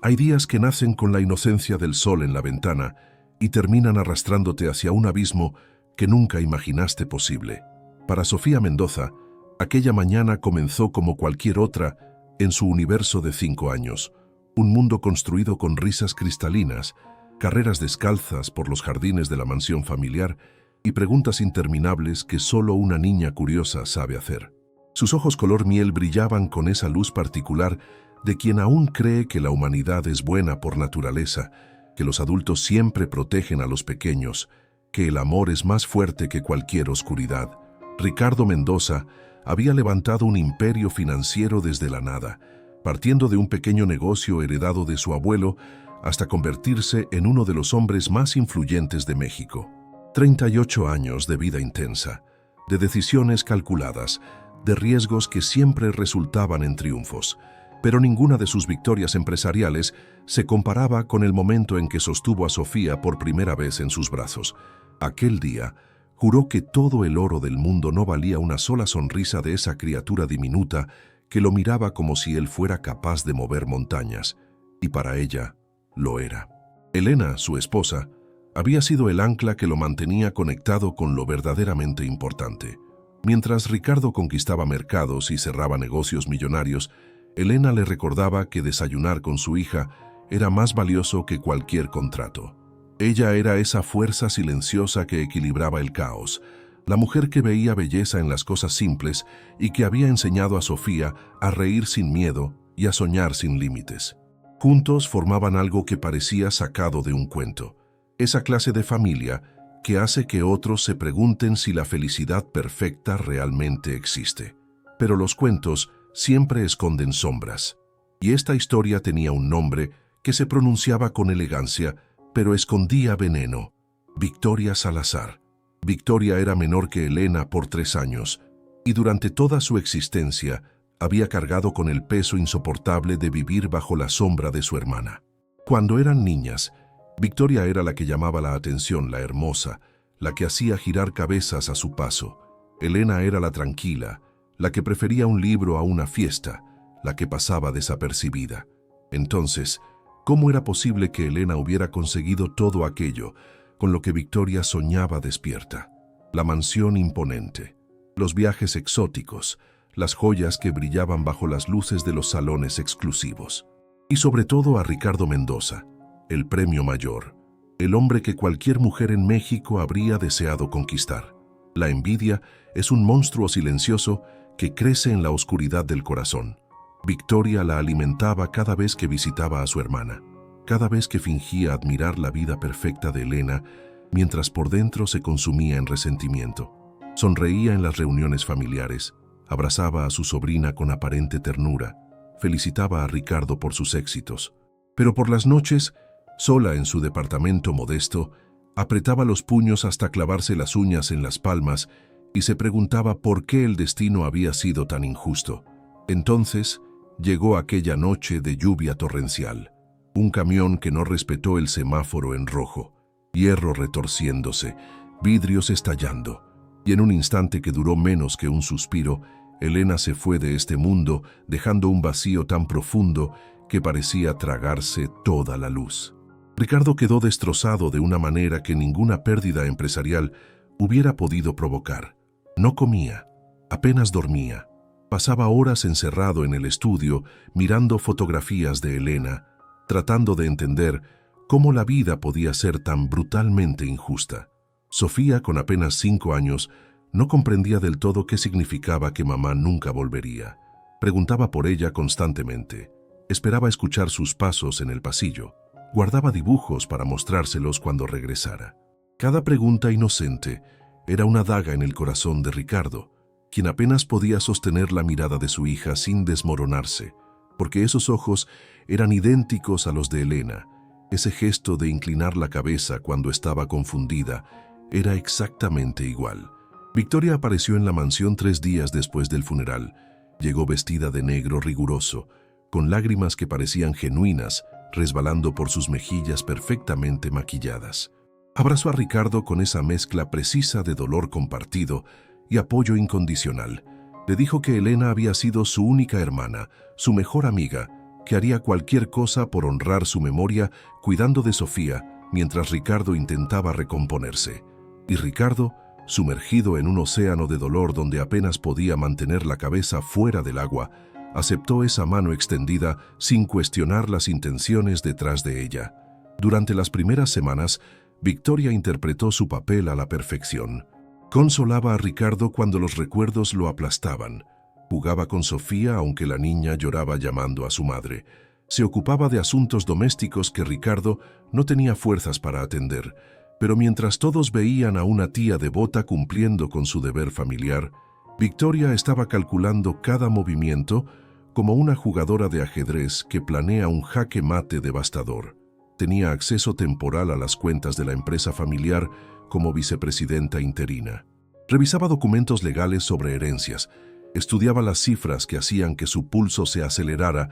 Hay días que nacen con la inocencia del sol en la ventana y terminan arrastrándote hacia un abismo que nunca imaginaste posible. Para Sofía Mendoza, aquella mañana comenzó como cualquier otra en su universo de 5 años, un mundo construido con risas cristalinas, carreras descalzas por los jardines de la mansión familiar y preguntas interminables que solo una niña curiosa sabe hacer. Sus ojos color miel brillaban con esa luz particular de quien aún cree que la humanidad es buena por naturaleza, que los adultos siempre protegen a los pequeños, que el amor es más fuerte que cualquier oscuridad. Ricardo Mendoza había levantado un imperio financiero desde la nada, partiendo de un pequeño negocio heredado de su abuelo hasta convertirse en uno de los hombres más influyentes de México. 38 años de vida intensa, de decisiones calculadas, de riesgos que siempre resultaban en triunfos, pero ninguna de sus victorias empresariales se comparaba con el momento en que sostuvo a Sofía por primera vez en sus brazos. Aquel día, juró que todo el oro del mundo no valía una sola sonrisa de esa criatura diminuta que lo miraba como si él fuera capaz de mover montañas, y para ella lo era. Elena, su esposa, había sido el ancla que lo mantenía conectado con lo verdaderamente importante. Mientras Ricardo conquistaba mercados y cerraba negocios millonarios, Elena le recordaba que desayunar con su hija era más valioso que cualquier contrato. Ella era esa fuerza silenciosa que equilibraba el caos, la mujer que veía belleza en las cosas simples y que había enseñado a Sofía a reír sin miedo y a soñar sin límites. Juntos formaban algo que parecía sacado de un cuento, esa clase de familia que hace que otros se pregunten si la felicidad perfecta realmente existe. Pero los cuentos siempre esconden sombras, y esta historia tenía un nombre que se pronunciaba con elegancia, pero escondía veneno: Victoria Salazar. Victoria era menor que Elena por 3 años, y durante toda su existencia había cargado con el peso insoportable de vivir bajo la sombra de su hermana. Cuando eran niñas, Victoria era la que llamaba la atención, la hermosa, la que hacía girar cabezas a su paso. Elena era la tranquila, la que prefería un libro a una fiesta, la que pasaba desapercibida. Entonces, ¿cómo era posible que Elena hubiera conseguido todo aquello con lo que Victoria soñaba despierta? La mansión imponente, los viajes exóticos, las joyas que brillaban bajo las luces de los salones exclusivos. Y sobre todo a Ricardo Mendoza, el premio mayor, el hombre que cualquier mujer en México habría deseado conquistar. La envidia es un monstruo silencioso que crece en la oscuridad del corazón. Victoria la alimentaba cada vez que visitaba a su hermana, cada vez que fingía admirar la vida perfecta de Elena, mientras por dentro se consumía en resentimiento. Sonreía en las reuniones familiares, abrazaba a su sobrina con aparente ternura, felicitaba a Ricardo por sus éxitos. Pero por las noches, sola en su departamento modesto, apretaba los puños hasta clavarse las uñas en las palmas y se preguntaba por qué el destino había sido tan injusto. Entonces llegó aquella noche de lluvia torrencial, un camión que no respetó el semáforo en rojo, hierro retorciéndose, vidrios estallando, y en un instante que duró menos que un suspiro, Elena se fue de este mundo dejando un vacío tan profundo que parecía tragarse toda la luz. Ricardo quedó destrozado de una manera que ninguna pérdida empresarial hubiera podido provocar. No comía, apenas dormía. Pasaba horas encerrado en el estudio mirando fotografías de Elena, tratando de entender cómo la vida podía ser tan brutalmente injusta. Sofía, con apenas 5 años, no comprendía del todo qué significaba que mamá nunca volvería. Preguntaba por ella constantemente. Esperaba escuchar sus pasos en el pasillo. Guardaba dibujos para mostrárselos cuando regresara. Cada pregunta inocente era una daga en el corazón de Ricardo, quien apenas podía sostener la mirada de su hija sin desmoronarse, porque esos ojos eran idénticos a los de Elena. Ese gesto de inclinar la cabeza cuando estaba confundida era exactamente igual. Victoria apareció en la mansión 3 días después del funeral. Llegó vestida de negro riguroso, con lágrimas que parecían genuinas, resbalando por sus mejillas perfectamente maquilladas. Abrazó a Ricardo con esa mezcla precisa de dolor compartido y apoyo incondicional. Le dijo que Elena había sido su única hermana, su mejor amiga, que haría cualquier cosa por honrar su memoria, cuidando de Sofía, mientras Ricardo intentaba recomponerse. Y Ricardo, sumergido en un océano de dolor donde apenas podía mantener la cabeza fuera del agua, aceptó esa mano extendida sin cuestionar las intenciones detrás de ella. Durante las primeras semanas, Victoria interpretó su papel a la perfección. Consolaba a Ricardo cuando los recuerdos lo aplastaban. Jugaba con Sofía aunque la niña lloraba llamando a su madre. Se ocupaba de asuntos domésticos que Ricardo no tenía fuerzas para atender. Pero mientras todos veían a una tía devota cumpliendo con su deber familiar, Victoria estaba calculando cada movimiento como una jugadora de ajedrez que planea un jaque mate devastador. Tenía acceso temporal a las cuentas de la empresa familiar como vicepresidenta interina. Revisaba documentos legales sobre herencias, estudiaba las cifras que hacían que su pulso se acelerara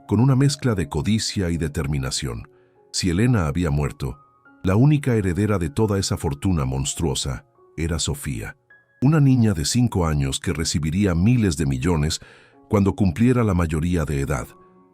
con una mezcla de codicia y determinación. Si Elena había muerto, la única heredera de toda esa fortuna monstruosa era Sofía, una niña de 5 años que recibiría miles de millones cuando cumpliera la mayoría de edad.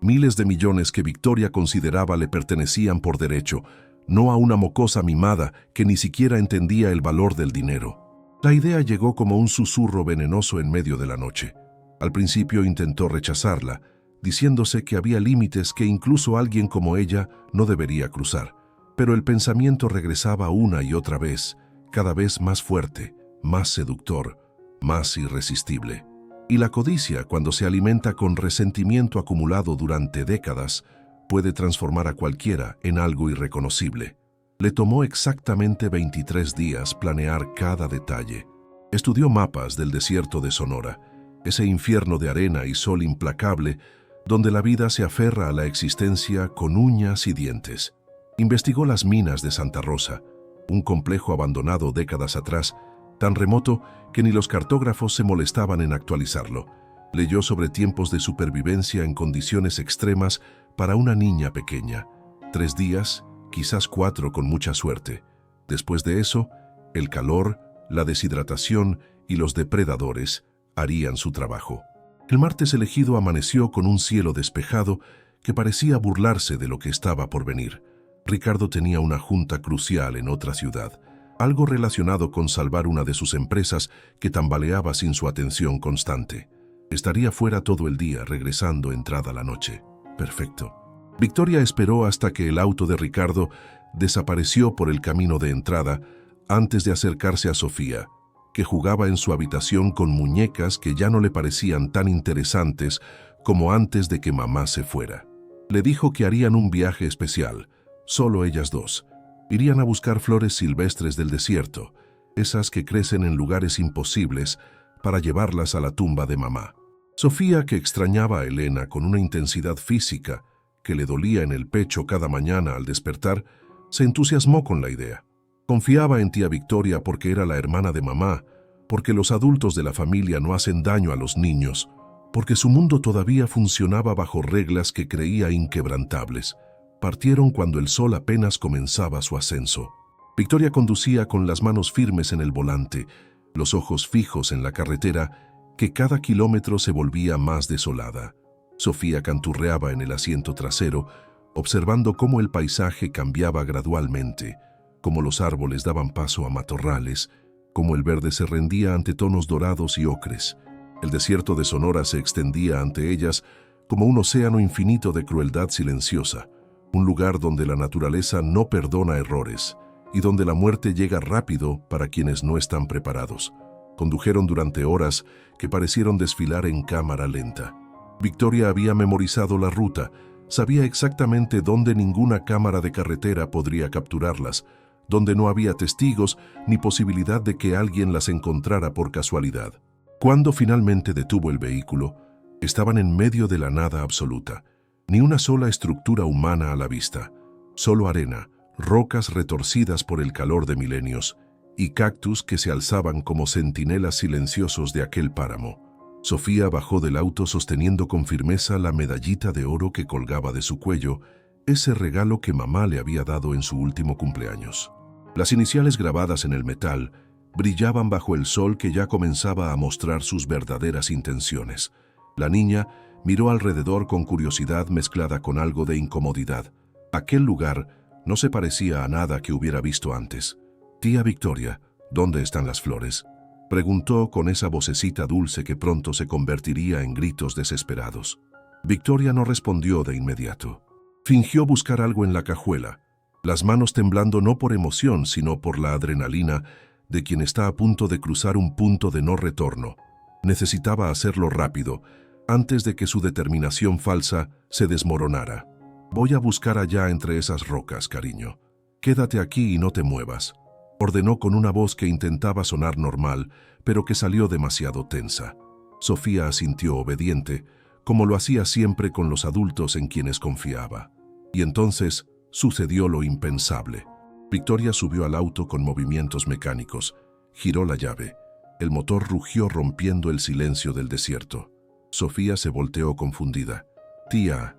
Miles de millones que Victoria consideraba le pertenecían por derecho, no a una mocosa mimada que ni siquiera entendía el valor del dinero. La idea llegó como un susurro venenoso en medio de la noche. Al principio intentó rechazarla, diciéndose que había límites que incluso alguien como ella no debería cruzar. Pero el pensamiento regresaba una y otra vez, cada vez más fuerte, más seductor, más irresistible. Y la codicia, cuando se alimenta con resentimiento acumulado durante décadas, puede transformar a cualquiera en algo irreconocible. Le tomó exactamente 23 días planear cada detalle. Estudió mapas del desierto de Sonora, ese infierno de arena y sol implacable donde la vida se aferra a la existencia con uñas y dientes. Investigó las minas de Santa Rosa, un complejo abandonado décadas atrás, tan remoto que ni los cartógrafos se molestaban en actualizarlo. Leyó sobre tiempos de supervivencia en condiciones extremas para una niña pequeña. 3 días, quizás 4 con mucha suerte. Después de eso, el calor, la deshidratación y los depredadores harían su trabajo. El martes elegido amaneció con un cielo despejado que parecía burlarse de lo que estaba por venir. Ricardo tenía una junta crucial en otra ciudad, algo relacionado con salvar una de sus empresas que tambaleaba sin su atención constante. Estaría fuera todo el día, regresando entrada la noche. Perfecto. Victoria esperó hasta que el auto de Ricardo desapareció por el camino de entrada antes de acercarse a Sofía, que jugaba en su habitación con muñecas que ya no le parecían tan interesantes como antes de que mamá se fuera. Le dijo que harían un viaje especial, solo ellas dos. Irían a buscar flores silvestres del desierto, esas que crecen en lugares imposibles, para llevarlas a la tumba de mamá. Sofía, que extrañaba a Elena con una intensidad física que le dolía en el pecho cada mañana al despertar, se entusiasmó con la idea. Confiaba en tía Victoria porque era la hermana de mamá, porque los adultos de la familia no hacen daño a los niños, porque su mundo todavía funcionaba bajo reglas que creía inquebrantables. Partieron cuando el sol apenas comenzaba su ascenso. Victoria conducía con las manos firmes en el volante, los ojos fijos en la carretera, que cada kilómetro se volvía más desolada. Sofía canturreaba en el asiento trasero, observando cómo el paisaje cambiaba gradualmente, cómo los árboles daban paso a matorrales, cómo el verde se rendía ante tonos dorados y ocres. El desierto de Sonora se extendía ante ellas como un océano infinito de crueldad silenciosa, un lugar donde la naturaleza no perdona errores y donde la muerte llega rápido para quienes no están preparados. Condujeron durante horas que parecieron desfilar en cámara lenta. Victoria había memorizado la ruta, sabía exactamente dónde ninguna cámara de carretera podría capturarlas, donde no había testigos ni posibilidad de que alguien las encontrara por casualidad. Cuando finalmente detuvo el vehículo, estaban en medio de la nada absoluta. Ni una sola estructura humana a la vista, solo arena, rocas retorcidas por el calor de milenios y cactus que se alzaban como centinelas silenciosos de aquel páramo. Sofía bajó del auto sosteniendo con firmeza la medallita de oro que colgaba de su cuello, ese regalo que mamá le había dado en su último cumpleaños. Las iniciales grabadas en el metal brillaban bajo el sol que ya comenzaba a mostrar sus verdaderas intenciones. La niña Miró alrededor con curiosidad mezclada con algo de incomodidad. Aquel lugar no se parecía a nada que hubiera visto antes. «Tía Victoria, ¿dónde están las flores?», preguntó con esa vocecita dulce que pronto se convertiría en gritos desesperados. Victoria no respondió de inmediato. Fingió buscar algo en la cajuela, las manos temblando no por emoción, sino por la adrenalina de quien está a punto de cruzar un punto de no retorno. Necesitaba hacerlo rápido, antes de que su determinación falsa se desmoronara. «Voy a buscar allá entre esas rocas, cariño. Quédate aquí y no te muevas», ordenó con una voz que intentaba sonar normal, pero que salió demasiado tensa. Sofía asintió obediente, como lo hacía siempre con los adultos en quienes confiaba. Y entonces sucedió lo impensable. Victoria subió al auto con movimientos mecánicos, giró la llave. El motor rugió rompiendo el silencio del desierto. Sofía se volteó confundida. «Tía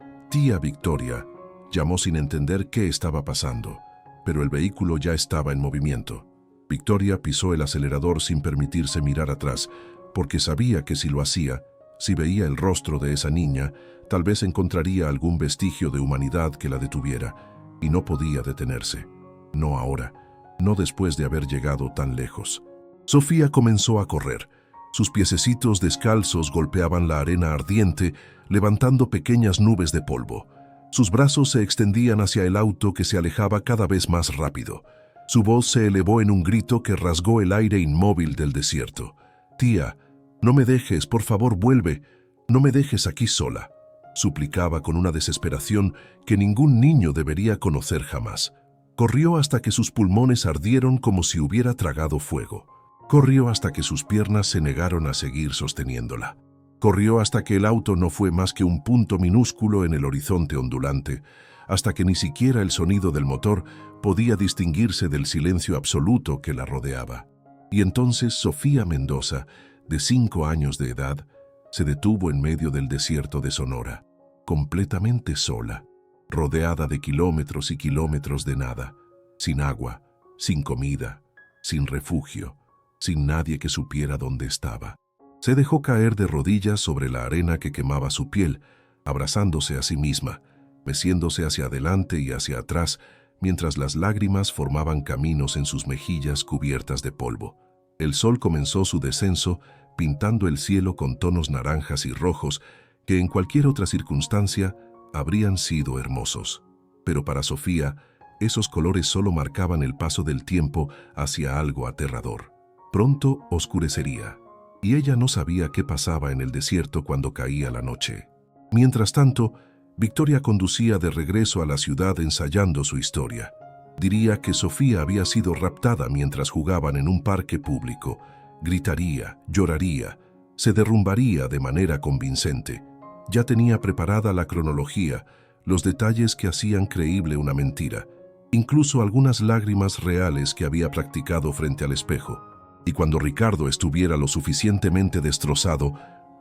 Victoria», llamó sin entender qué estaba pasando, pero el vehículo ya estaba en movimiento. Victoria pisó el acelerador sin permitirse mirar atrás, porque sabía que si lo hacía, si veía el rostro de esa niña, tal vez encontraría algún vestigio de humanidad que la detuviera, y no podía detenerse. No ahora, no después de haber llegado tan lejos. Sofía comenzó a correr. Sus piececitos descalzos golpeaban la arena ardiente, levantando pequeñas nubes de polvo. Sus brazos se extendían hacia el auto que se alejaba cada vez más rápido. Su voz se elevó en un grito que rasgó el aire inmóvil del desierto. «Tía, no me dejes, por favor, vuelve. No me dejes aquí sola», suplicaba con una desesperación que ningún niño debería conocer jamás. Corrió hasta que sus pulmones ardieron como si hubiera tragado fuego. Corrió hasta que sus piernas se negaron a seguir sosteniéndola. Corrió hasta que el auto no fue más que un punto minúsculo en el horizonte ondulante, hasta que ni siquiera el sonido del motor podía distinguirse del silencio absoluto que la rodeaba. Y entonces Sofía Mendoza, de 5 años de edad, se detuvo en medio del desierto de Sonora, completamente sola, rodeada de kilómetros y kilómetros de nada, sin agua, sin comida, sin refugio, sin nadie que supiera dónde estaba. Se dejó caer de rodillas sobre la arena que quemaba su piel, abrazándose a sí misma, meciéndose hacia adelante y hacia atrás, mientras las lágrimas formaban caminos en sus mejillas cubiertas de polvo. El sol comenzó su descenso, pintando el cielo con tonos naranjas y rojos que en cualquier otra circunstancia habrían sido hermosos. Pero para Sofía, esos colores solo marcaban el paso del tiempo hacia algo aterrador. Pronto oscurecería, y ella no sabía qué pasaba en el desierto cuando caía la noche. Mientras tanto, Victoria conducía de regreso a la ciudad ensayando su historia. Diría que Sofía había sido raptada mientras jugaban en un parque público. Gritaría, lloraría, se derrumbaría de manera convincente. Ya tenía preparada la cronología, los detalles que hacían creíble una mentira, incluso algunas lágrimas reales que había practicado frente al espejo. Y cuando Ricardo estuviera lo suficientemente destrozado,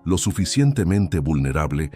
lo suficientemente vulnerable,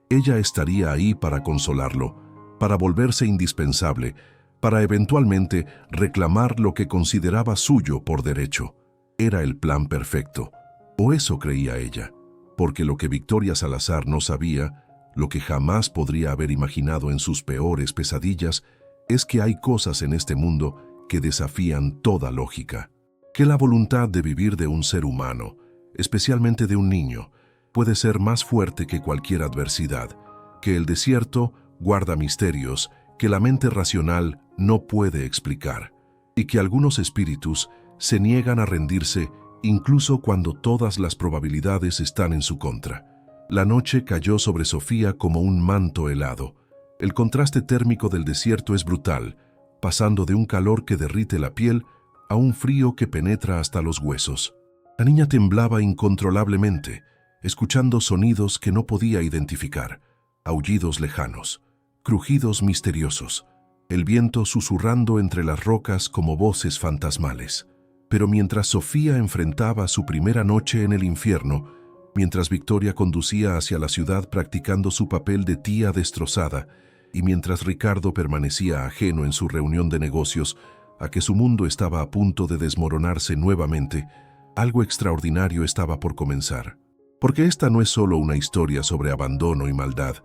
ella estaría ahí para consolarlo, para volverse indispensable, para eventualmente reclamar lo que consideraba suyo por derecho. Era el plan perfecto, o eso creía ella, porque lo que Victoria Salazar no sabía, lo que jamás podría haber imaginado en sus peores pesadillas, es que hay cosas en este mundo que desafían toda lógica. Que la voluntad de vivir de un ser humano, especialmente de un niño, puede ser más fuerte que cualquier adversidad, que el desierto guarda misterios que la mente racional no puede explicar, y que algunos espíritus se niegan a rendirse incluso cuando todas las probabilidades están en su contra. La noche cayó sobre Sofía como un manto helado. El contraste térmico del desierto es brutal, pasando de un calor que derrite la piel a un frío que penetra hasta los huesos. La niña temblaba incontrolablemente, escuchando sonidos que no podía identificar, aullidos lejanos, crujidos misteriosos, el viento susurrando entre las rocas como voces fantasmales. Pero mientras Sofía enfrentaba su primera noche en el infierno, mientras Victoria conducía hacia la ciudad practicando su papel de tía destrozada, y mientras Ricardo permanecía ajeno en su reunión de negocios, a que su mundo estaba a punto de desmoronarse nuevamente, algo extraordinario estaba por comenzar. Porque esta no es solo una historia sobre abandono y maldad,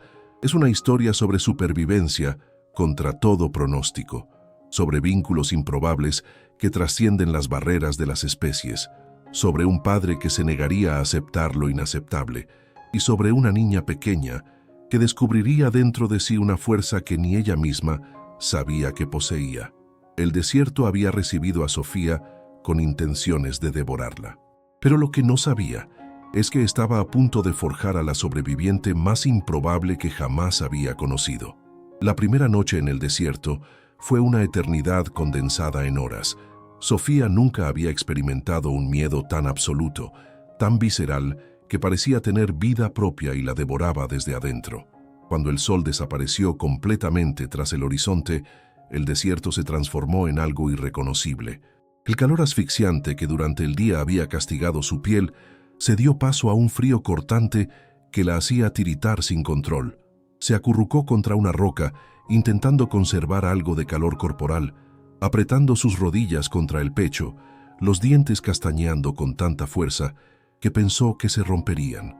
es una historia sobre supervivencia contra todo pronóstico, sobre vínculos improbables que trascienden las barreras de las especies, sobre un padre que se negaría a aceptar lo inaceptable, y sobre una niña pequeña que descubriría dentro de sí una fuerza que ni ella misma sabía que poseía. El desierto había recibido a Sofía con intenciones de devorarla. Pero lo que no sabía es que estaba a punto de forjar a la sobreviviente más improbable que jamás había conocido. La primera noche en el desierto fue una eternidad condensada en horas. Sofía nunca había experimentado un miedo tan absoluto, tan visceral, que parecía tener vida propia y la devoraba desde adentro. Cuando el sol desapareció completamente tras el horizonte, el desierto se transformó en algo irreconocible. El calor asfixiante que durante el día había castigado su piel se dio paso a un frío cortante que la hacía tiritar sin control. Se acurrucó contra una roca, intentando conservar algo de calor corporal, apretando sus rodillas contra el pecho, los dientes castañeando con tanta fuerza que pensó que se romperían.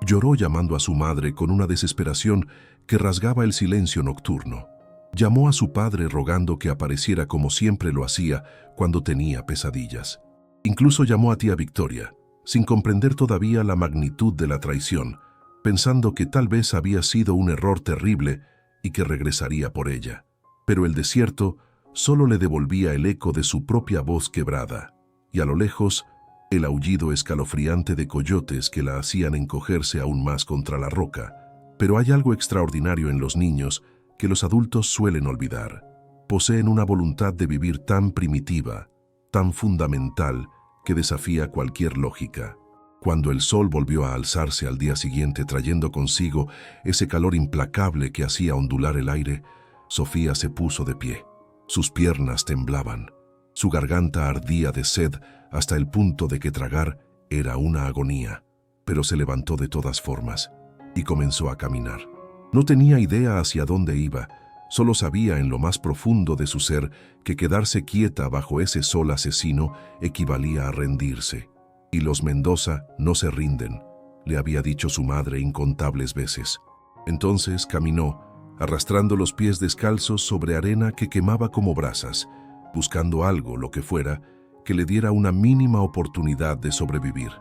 Lloró llamando a su madre con una desesperación que rasgaba el silencio nocturno. Llamó a su padre rogando que apareciera como siempre lo hacía cuando tenía pesadillas. Incluso llamó a tía Victoria, sin comprender todavía la magnitud de la traición, pensando que tal vez había sido un error terrible y que regresaría por ella. Pero el desierto solo le devolvía el eco de su propia voz quebrada, y a lo lejos, el aullido escalofriante de coyotes que la hacían encogerse aún más contra la roca. Pero hay algo extraordinario en los niños que los adultos suelen olvidar. Poseen una voluntad de vivir tan primitiva, tan fundamental, que desafía cualquier lógica. Cuando el sol volvió a alzarse al día siguiente trayendo consigo ese calor implacable que hacía ondular el aire, Sofía se puso de pie. Sus piernas temblaban. Su garganta ardía de sed hasta el punto de que tragar era una agonía. Pero se levantó de todas formas y comenzó a caminar. No tenía idea hacia dónde iba, solo sabía en lo más profundo de su ser que quedarse quieta bajo ese sol asesino equivalía a rendirse. Y los Mendoza no se rinden, le había dicho su madre incontables veces. Entonces caminó, arrastrando los pies descalzos sobre arena que quemaba como brasas, buscando algo, lo que fuera, que le diera una mínima oportunidad de sobrevivir.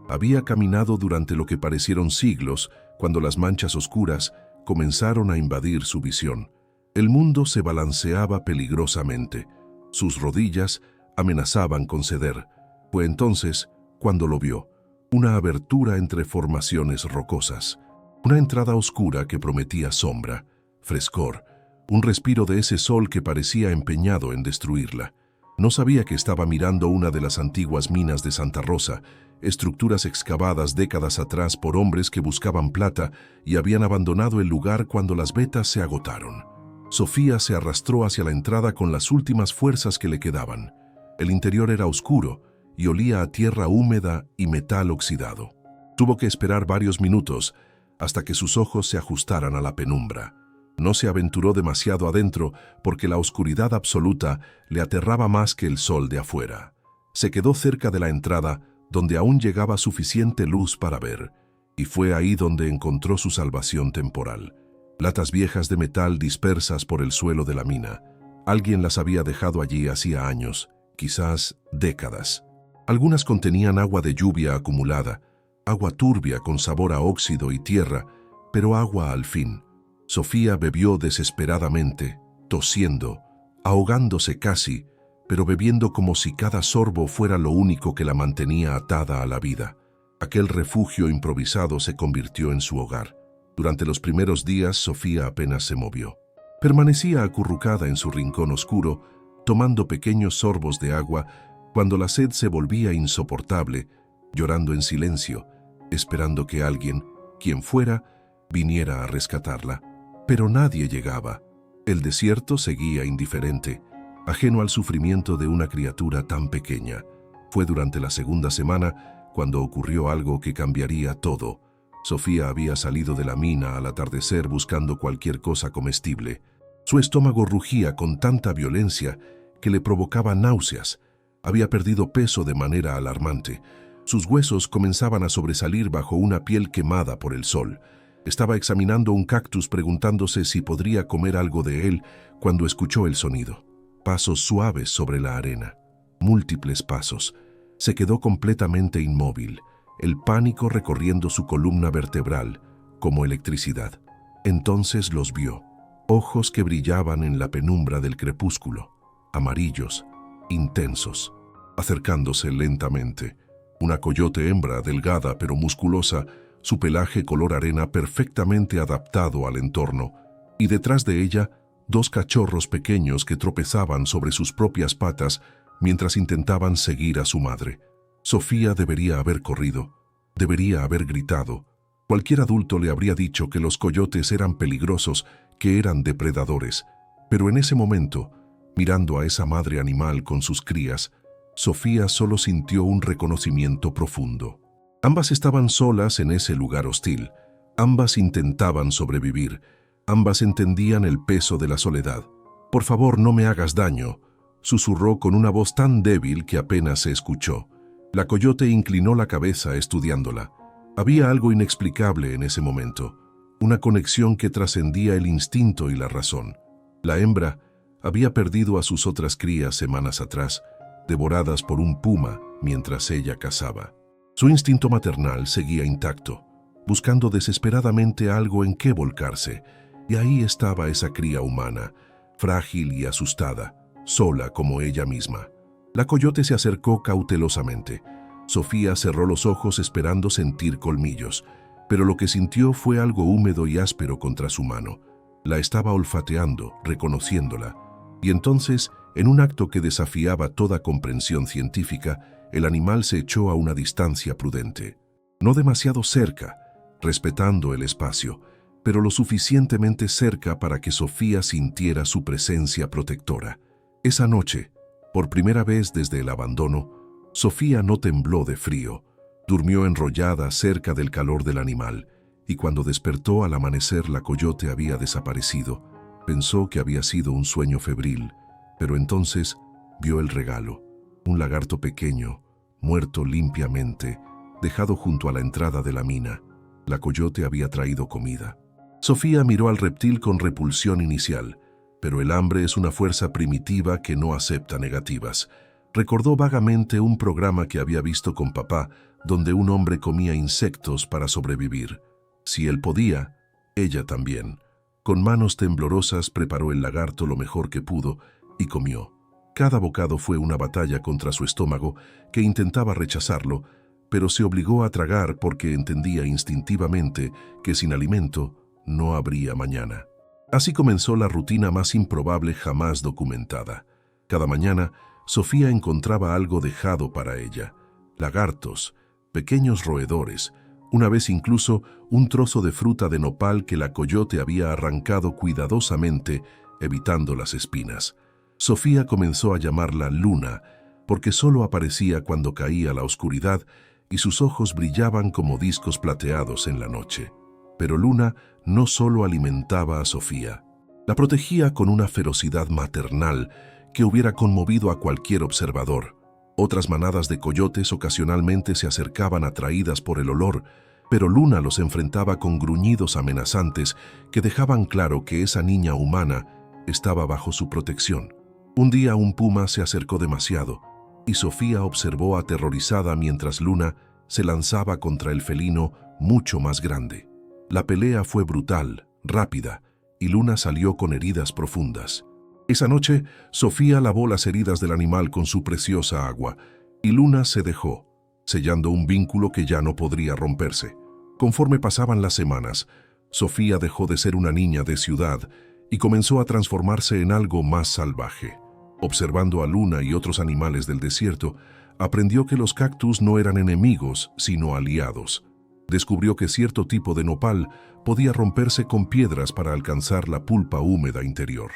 Había caminado durante lo que parecieron siglos, cuando las manchas oscuras comenzaron a invadir su visión. El mundo se balanceaba peligrosamente. Sus rodillas amenazaban con ceder. Fue entonces cuando lo vio, una abertura entre formaciones rocosas, una entrada oscura que prometía sombra, frescor, un respiro de ese sol que parecía empeñado en destruirla. No sabía que estaba mirando una de las antiguas minas de Santa Rosa, estructuras excavadas décadas atrás por hombres que buscaban plata y habían abandonado el lugar cuando las vetas se agotaron. Sofía se arrastró hacia la entrada con las últimas fuerzas que le quedaban. El interior era oscuro y olía a tierra húmeda y metal oxidado. Tuvo que esperar varios minutos hasta que sus ojos se ajustaran a la penumbra. No se aventuró demasiado adentro porque la oscuridad absoluta le aterraba más que el sol de afuera. Se quedó cerca de la entrada, donde aún llegaba suficiente luz para ver, y fue ahí donde encontró su salvación temporal. Latas viejas de metal dispersas por el suelo de la mina. Alguien las había dejado allí hacía años, quizás décadas. Algunas contenían agua de lluvia acumulada, agua turbia con sabor a óxido y tierra, pero agua al fin. Sofía bebió desesperadamente, tosiendo, ahogándose casi, pero bebiendo como si cada sorbo fuera lo único que la mantenía atada a la vida. Aquel refugio improvisado se convirtió en su hogar. Durante los primeros días, Sofía apenas se movió. Permanecía acurrucada en su rincón oscuro, tomando pequeños sorbos de agua cuando la sed se volvía insoportable, llorando en silencio, esperando que alguien, quien fuera, viniera a rescatarla. Pero nadie llegaba. El desierto seguía indiferente, ajeno al sufrimiento de una criatura tan pequeña. Fue durante la segunda semana cuando ocurrió algo que cambiaría todo. Sofía había salido de la mina al atardecer buscando cualquier cosa comestible. Su estómago rugía con tanta violencia que le provocaba náuseas. Había perdido peso de manera alarmante. Sus huesos comenzaban a sobresalir bajo una piel quemada por el sol. Estaba examinando un cactus preguntándose si podría comer algo de él cuando escuchó el sonido. Pasos suaves sobre la arena. Múltiples pasos. Se quedó completamente inmóvil, el pánico recorriendo su columna vertebral, como electricidad. Entonces los vio. Ojos que brillaban en la penumbra del crepúsculo. Amarillos, intensos. Acercándose lentamente. Una coyote hembra, delgada pero musculosa, su pelaje color arena perfectamente adaptado al entorno, y detrás de ella, 2 cachorros pequeños que tropezaban sobre sus propias patas mientras intentaban seguir a su madre. Sofía debería haber corrido, debería haber gritado. Cualquier adulto le habría dicho que los coyotes eran peligrosos, que eran depredadores, pero en ese momento, mirando a esa madre animal con sus crías, Sofía solo sintió un reconocimiento profundo. Ambas estaban solas en ese lugar hostil. Ambas intentaban sobrevivir. Ambas entendían el peso de la soledad. «Por favor, no me hagas daño», susurró con una voz tan débil que apenas se escuchó. La coyote inclinó la cabeza estudiándola. Había algo inexplicable en ese momento, una conexión que trascendía el instinto y la razón. La hembra había perdido a sus otras crías semanas atrás, devoradas por un puma mientras ella cazaba. Su instinto maternal seguía intacto, buscando desesperadamente algo en qué volcarse, y ahí estaba esa cría humana, frágil y asustada, sola como ella misma. La coyote se acercó cautelosamente. Sofía cerró los ojos esperando sentir colmillos, pero lo que sintió fue algo húmedo y áspero contra su mano. La estaba olfateando, reconociéndola, y entonces, en un acto que desafiaba toda comprensión científica, el animal se echó a una distancia prudente. No demasiado cerca, respetando el espacio, pero lo suficientemente cerca para que Sofía sintiera su presencia protectora. Esa noche, por primera vez desde el abandono, Sofía no tembló de frío. Durmió enrollada cerca del calor del animal, y cuando despertó al amanecer la coyote había desaparecido. Pensó que había sido un sueño febril, pero entonces vio el regalo, un lagarto pequeño, muerto limpiamente, dejado junto a la entrada de la mina. La coyote había traído comida. Sofía miró al reptil con repulsión inicial, pero el hambre es una fuerza primitiva que no acepta negativas. Recordó vagamente un programa que había visto con papá, donde un hombre comía insectos para sobrevivir. Si él podía, ella también. Con manos temblorosas preparó el lagarto lo mejor que pudo y comió. Cada bocado fue una batalla contra su estómago, que intentaba rechazarlo, pero se obligó a tragar porque entendía instintivamente que sin alimento no habría mañana. Así comenzó la rutina más improbable jamás documentada. Cada mañana, Sofía encontraba algo dejado para ella. Lagartos, pequeños roedores, una vez incluso un trozo de fruta de nopal que la coyote había arrancado cuidadosamente, evitando las espinas. Sofía comenzó a llamarla Luna, porque solo aparecía cuando caía la oscuridad y sus ojos brillaban como discos plateados en la noche. Pero Luna no solo alimentaba a Sofía, la protegía con una ferocidad maternal que hubiera conmovido a cualquier observador. Otras manadas de coyotes ocasionalmente se acercaban atraídas por el olor, pero Luna los enfrentaba con gruñidos amenazantes que dejaban claro que esa niña humana estaba bajo su protección. Un día un puma se acercó demasiado, y Sofía observó aterrorizada mientras Luna se lanzaba contra el felino mucho más grande. La pelea fue brutal, rápida, y Luna salió con heridas profundas. Esa noche, Sofía lavó las heridas del animal con su preciosa agua, y Luna se dejó, sellando un vínculo que ya no podría romperse. Conforme pasaban las semanas, Sofía dejó de ser una niña de ciudad y comenzó a transformarse en algo más salvaje. Observando a Luna y otros animales del desierto, aprendió que los cactus no eran enemigos, sino aliados. Descubrió que cierto tipo de nopal podía romperse con piedras para alcanzar la pulpa húmeda interior.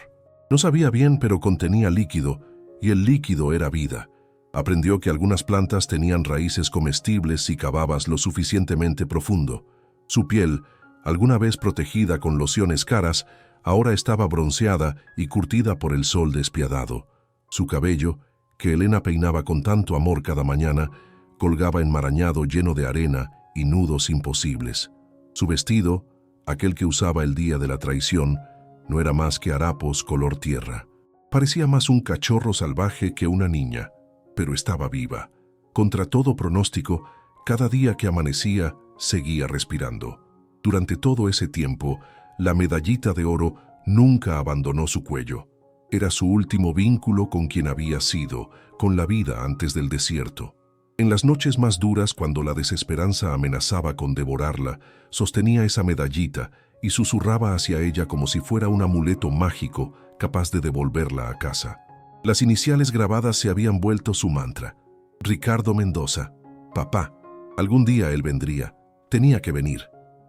No sabía bien, pero contenía líquido, y el líquido era vida. Aprendió que algunas plantas tenían raíces comestibles si cavabas lo suficientemente profundo. Su piel, alguna vez protegida con lociones caras, ahora estaba bronceada y curtida por el sol despiadado. Su cabello, que Elena peinaba con tanto amor cada mañana, colgaba enmarañado lleno de arena y nudos imposibles. Su vestido, aquel que usaba el día de la traición, no era más que harapos color tierra. Parecía más un cachorro salvaje que una niña, pero estaba viva. Contra todo pronóstico, cada día que amanecía, seguía respirando. Durante todo ese tiempo, la medallita de oro nunca abandonó su cuello. Era su último vínculo con quien había sido, con la vida antes del desierto. En las noches más duras, cuando la desesperanza amenazaba con devorarla, sostenía esa medallita y susurraba hacia ella como si fuera un amuleto mágico capaz de devolverla a casa. Las iniciales grabadas se habían vuelto su mantra. Ricardo Mendoza. Papá. Algún día él vendría. Tenía que venir.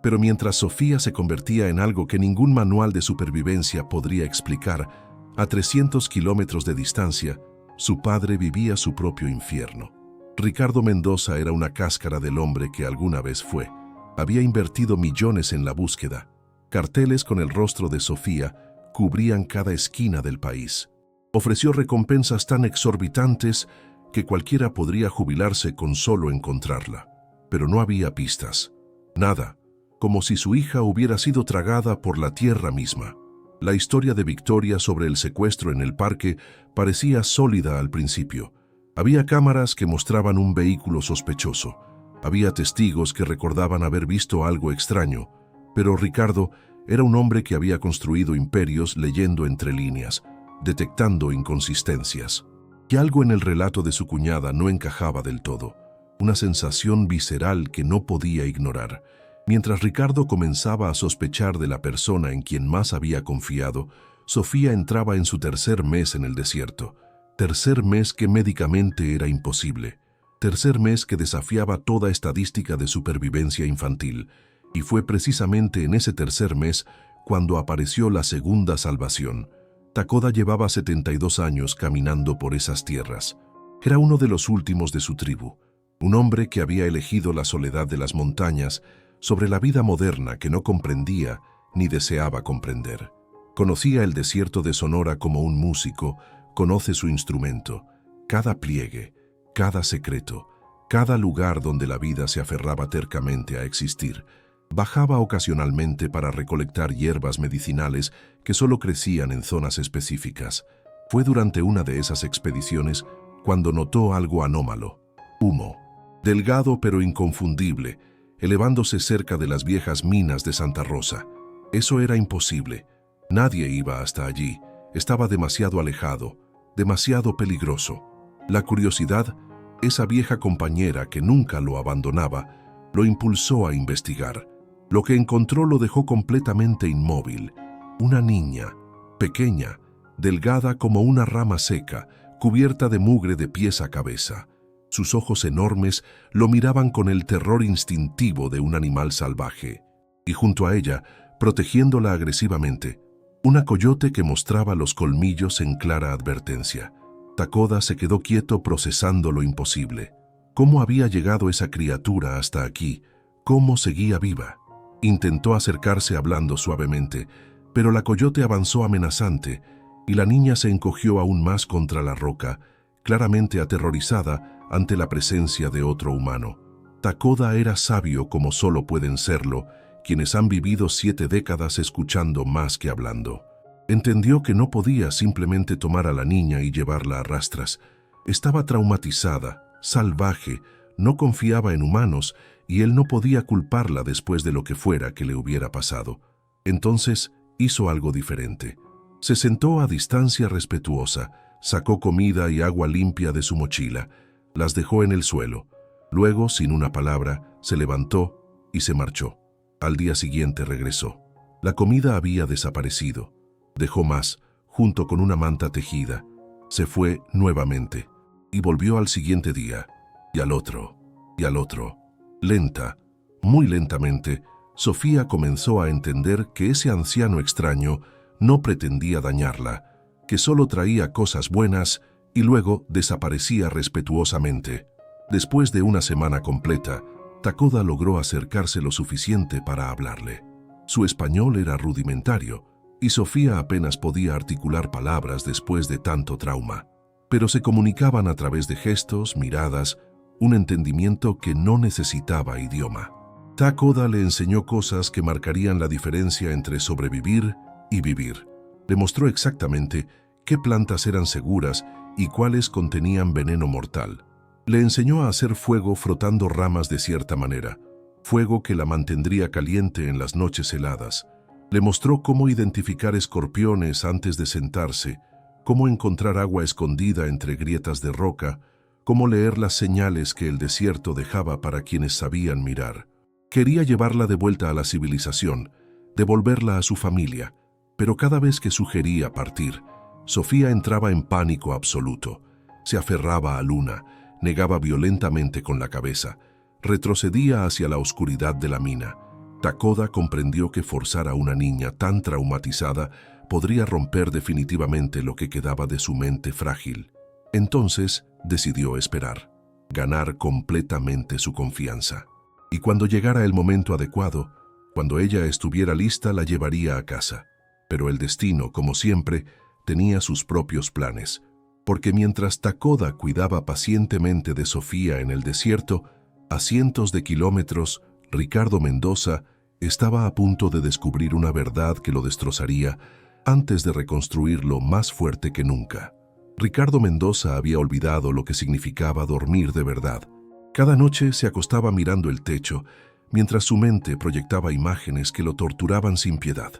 Pero mientras Sofía se convertía en algo que ningún manual de supervivencia podría explicar, a 300 kilómetros de distancia, su padre vivía su propio infierno. Ricardo Mendoza era una cáscara del hombre que alguna vez fue. Había invertido millones en la búsqueda. Carteles con el rostro de Sofía cubrían cada esquina del país. Ofreció recompensas tan exorbitantes que cualquiera podría jubilarse con solo encontrarla. Pero no había pistas. Nada. Como si su hija hubiera sido tragada por la tierra misma. La historia de Victoria sobre el secuestro en el parque parecía sólida al principio. Había cámaras que mostraban un vehículo sospechoso. Había testigos que recordaban haber visto algo extraño. Pero Ricardo era un hombre que había construido imperios leyendo entre líneas, detectando inconsistencias. Y algo en el relato de su cuñada no encajaba del todo. Una sensación visceral que no podía ignorar. Mientras Ricardo comenzaba a sospechar de la persona en quien más había confiado, Sofía entraba en su tercer mes en el desierto. Tercer mes que médicamente era imposible. Tercer mes que desafiaba toda estadística de supervivencia infantil. Y fue precisamente en ese tercer mes cuando apareció la segunda salvación. Takoda llevaba 72 años caminando por esas tierras. Era uno de los últimos de su tribu. Un hombre que había elegido la soledad de las montañas sobre la vida moderna que no comprendía ni deseaba comprender. Conocía el desierto de Sonora como un músico conoce su instrumento, cada pliegue, cada secreto, cada lugar donde la vida se aferraba tercamente a existir. Bajaba ocasionalmente para recolectar hierbas medicinales que solo crecían en zonas específicas. Fue durante una de esas expediciones cuando notó algo anómalo. Humo, delgado pero inconfundible, elevándose cerca de las viejas minas de Santa Rosa. Eso era imposible. Nadie iba hasta allí. Estaba demasiado alejado, demasiado peligroso. La curiosidad, esa vieja compañera que nunca lo abandonaba, lo impulsó a investigar. Lo que encontró lo dejó completamente inmóvil. Una niña, pequeña, delgada como una rama seca, cubierta de mugre de pies a cabeza. Sus ojos enormes lo miraban con el terror instintivo de un animal salvaje. Y junto a ella, protegiéndola agresivamente, una coyote que mostraba los colmillos en clara advertencia. Takoda se quedó quieto procesando lo imposible. ¿Cómo había llegado esa criatura hasta aquí? ¿Cómo seguía viva? Intentó acercarse hablando suavemente, pero la coyote avanzó amenazante y la niña se encogió aún más contra la roca, claramente aterrorizada ante la presencia de otro humano. Takoda era sabio como solo pueden serlo quienes han vivido 7 décadas escuchando más que hablando. Entendió que no podía simplemente tomar a la niña y llevarla a rastras. Estaba traumatizada, salvaje, no confiaba en humanos y él no podía culparla después de lo que fuera que le hubiera pasado. Entonces hizo algo diferente. Se sentó a distancia respetuosa, sacó comida y agua limpia de su mochila, las dejó en el suelo. Luego, sin una palabra, se levantó y se marchó. Al día siguiente regresó. La comida había desaparecido. Dejó más, junto con una manta tejida. Se fue nuevamente y volvió al siguiente día, y al otro, y al otro. Lenta, muy lentamente, Sofía comenzó a entender que ese anciano extraño no pretendía dañarla, que solo traía cosas buenas y luego desaparecía respetuosamente. Después de una semana completa, Takoda logró acercarse lo suficiente para hablarle. Su español era rudimentario, y Sofía apenas podía articular palabras después de tanto trauma. Pero se comunicaban a través de gestos, miradas, un entendimiento que no necesitaba idioma. Takoda le enseñó cosas que marcarían la diferencia entre sobrevivir y vivir. Le mostró exactamente qué plantas eran seguras y cuáles contenían veneno mortal. Le enseñó a hacer fuego frotando ramas de cierta manera, fuego que la mantendría caliente en las noches heladas. Le mostró cómo identificar escorpiones antes de sentarse, cómo encontrar agua escondida entre grietas de roca, cómo leer las señales que el desierto dejaba para quienes sabían mirar. Quería llevarla de vuelta a la civilización, devolverla a su familia, pero cada vez que sugería partir, Sofía entraba en pánico absoluto. Se aferraba a Luna, negaba violentamente con la cabeza, retrocedía hacia la oscuridad de la mina. Takoda comprendió que forzar a una niña tan traumatizada podría romper definitivamente lo que quedaba de su mente frágil. Entonces decidió esperar, ganar completamente su confianza. Y cuando llegara el momento adecuado, cuando ella estuviera lista, la llevaría a casa. Pero el destino, como siempre, tenía sus propios planes, porque mientras Takoda cuidaba pacientemente de Sofía en el desierto, a cientos de kilómetros, Ricardo Mendoza estaba a punto de descubrir una verdad que lo destrozaría antes de reconstruirlo más fuerte que nunca. Ricardo Mendoza había olvidado lo que significaba dormir de verdad. Cada noche se acostaba mirando el techo, mientras su mente proyectaba imágenes que lo torturaban sin piedad.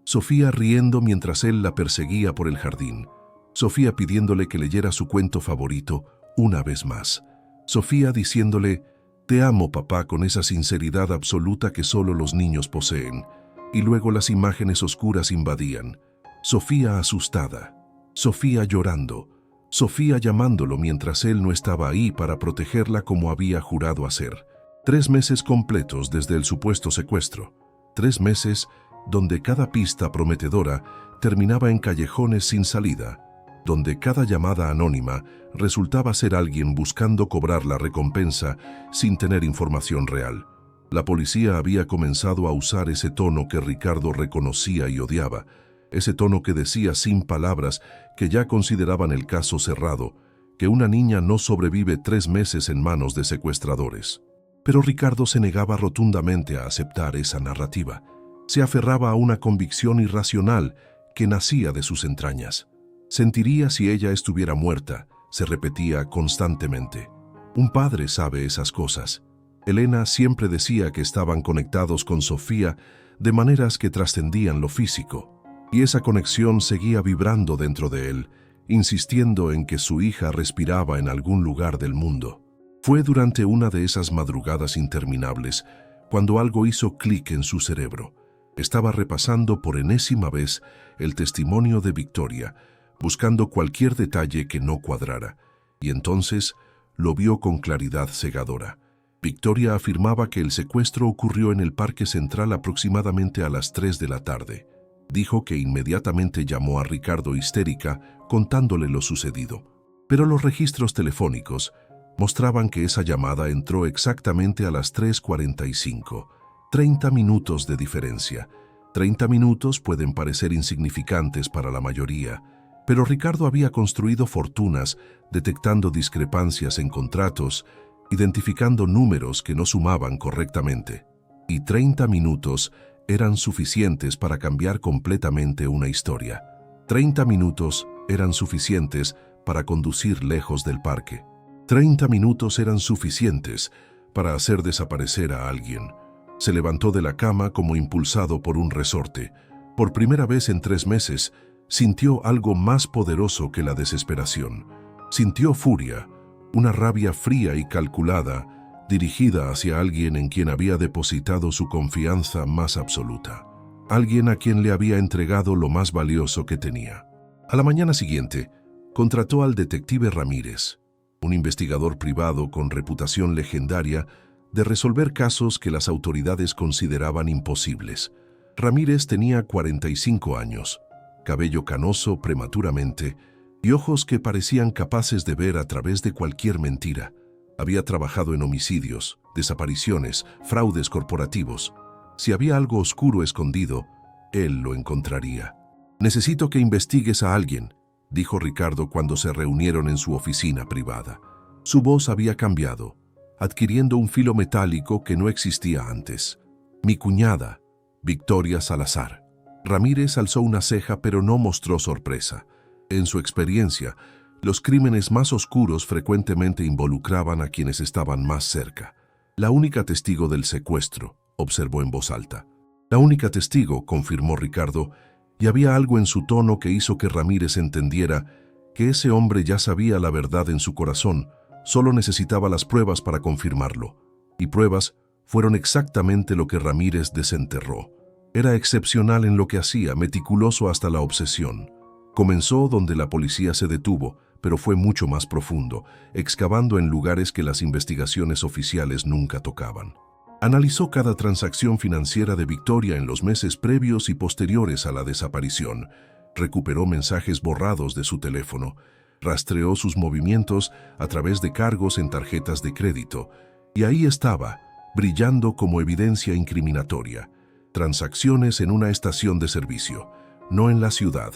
Sofía riendo mientras él la perseguía por el jardín. Sofía pidiéndole que leyera su cuento favorito una vez más. Sofía diciéndole, «Te amo, papá», con esa sinceridad absoluta que solo los niños poseen. Y luego las imágenes oscuras invadían. Sofía asustada. Sofía llorando. Sofía llamándolo mientras él no estaba ahí para protegerla como había jurado hacer. 3 meses completos desde el supuesto secuestro. 3 meses donde cada pista prometedora terminaba en callejones sin salida, donde cada llamada anónima resultaba ser alguien buscando cobrar la recompensa sin tener información real. La policía había comenzado a usar ese tono que Ricardo reconocía y odiaba, ese tono que decía sin palabras que ya consideraban el caso cerrado, que una niña no sobrevive 3 meses en manos de secuestradores. Pero Ricardo se negaba rotundamente a aceptar esa narrativa. Se aferraba a una convicción irracional que nacía de sus entrañas. Sentiría si ella estuviera muerta, se repetía constantemente. Un padre sabe esas cosas. Elena siempre decía que estaban conectados con Sofía de maneras que trascendían lo físico, y esa conexión seguía vibrando dentro de él, insistiendo en que su hija respiraba en algún lugar del mundo. Fue durante una de esas madrugadas interminables cuando algo hizo clic en su cerebro. Estaba repasando por enésima vez el testimonio de Victoria, buscando cualquier detalle que no cuadrara, y entonces lo vio con claridad cegadora. Victoria afirmaba que el secuestro ocurrió en el Parque Central aproximadamente a las 3 de la tarde. Dijo que inmediatamente llamó a Ricardo histérica contándole lo sucedido. Pero los registros telefónicos mostraban que esa llamada entró exactamente a las 3:45. 30 minutos de diferencia. 30 minutos pueden parecer insignificantes para la mayoría, pero Ricardo había construido fortunas detectando discrepancias en contratos, identificando números que no sumaban correctamente. Y 30 minutos eran suficientes para cambiar completamente una historia. 30 minutos eran suficientes para conducir lejos del parque. 30 minutos eran suficientes para hacer desaparecer a alguien. Se levantó de la cama como impulsado por un resorte. Por primera vez en 3 meses, sintió algo más poderoso que la desesperación. Sintió furia, una rabia fría y calculada, dirigida hacia alguien en quien había depositado su confianza más absoluta. Alguien a quien le había entregado lo más valioso que tenía. A la mañana siguiente, contrató al detective Ramírez, un investigador privado con reputación legendaria de resolver casos que las autoridades consideraban imposibles. Ramírez tenía 45 años, cabello canoso prematuramente y ojos que parecían capaces de ver a través de cualquier mentira. Había trabajado en homicidios, desapariciones, fraudes corporativos. Si había algo oscuro escondido, él lo encontraría. «Necesito que investigues a alguien», dijo Ricardo cuando se reunieron en su oficina privada. Su voz había cambiado. adquiriendo un filo metálico que no existía antes. Mi cuñada, Victoria Salazar. Ramírez alzó una ceja pero no mostró sorpresa. En su experiencia, los crímenes más oscuros frecuentemente involucraban a quienes estaban más cerca. La única testigo del secuestro, observó en voz alta. La única testigo, confirmó Ricardo, y había algo en su tono que hizo que Ramírez entendiera que ese hombre ya sabía la verdad en su corazón, solo necesitaba las pruebas para confirmarlo. Y pruebas fueron exactamente lo que Ramírez desenterró. Era excepcional en lo que hacía, meticuloso hasta la obsesión. Comenzó donde la policía se detuvo, pero fue mucho más profundo, excavando en lugares que las investigaciones oficiales nunca tocaban. Analizó cada transacción financiera de Victoria en los meses previos y posteriores a la desaparición. Recuperó mensajes borrados de su teléfono. Rastreó sus movimientos a través de cargos en tarjetas de crédito. Y ahí estaba, brillando como evidencia incriminatoria. Transacciones en una estación de servicio, no en la ciudad,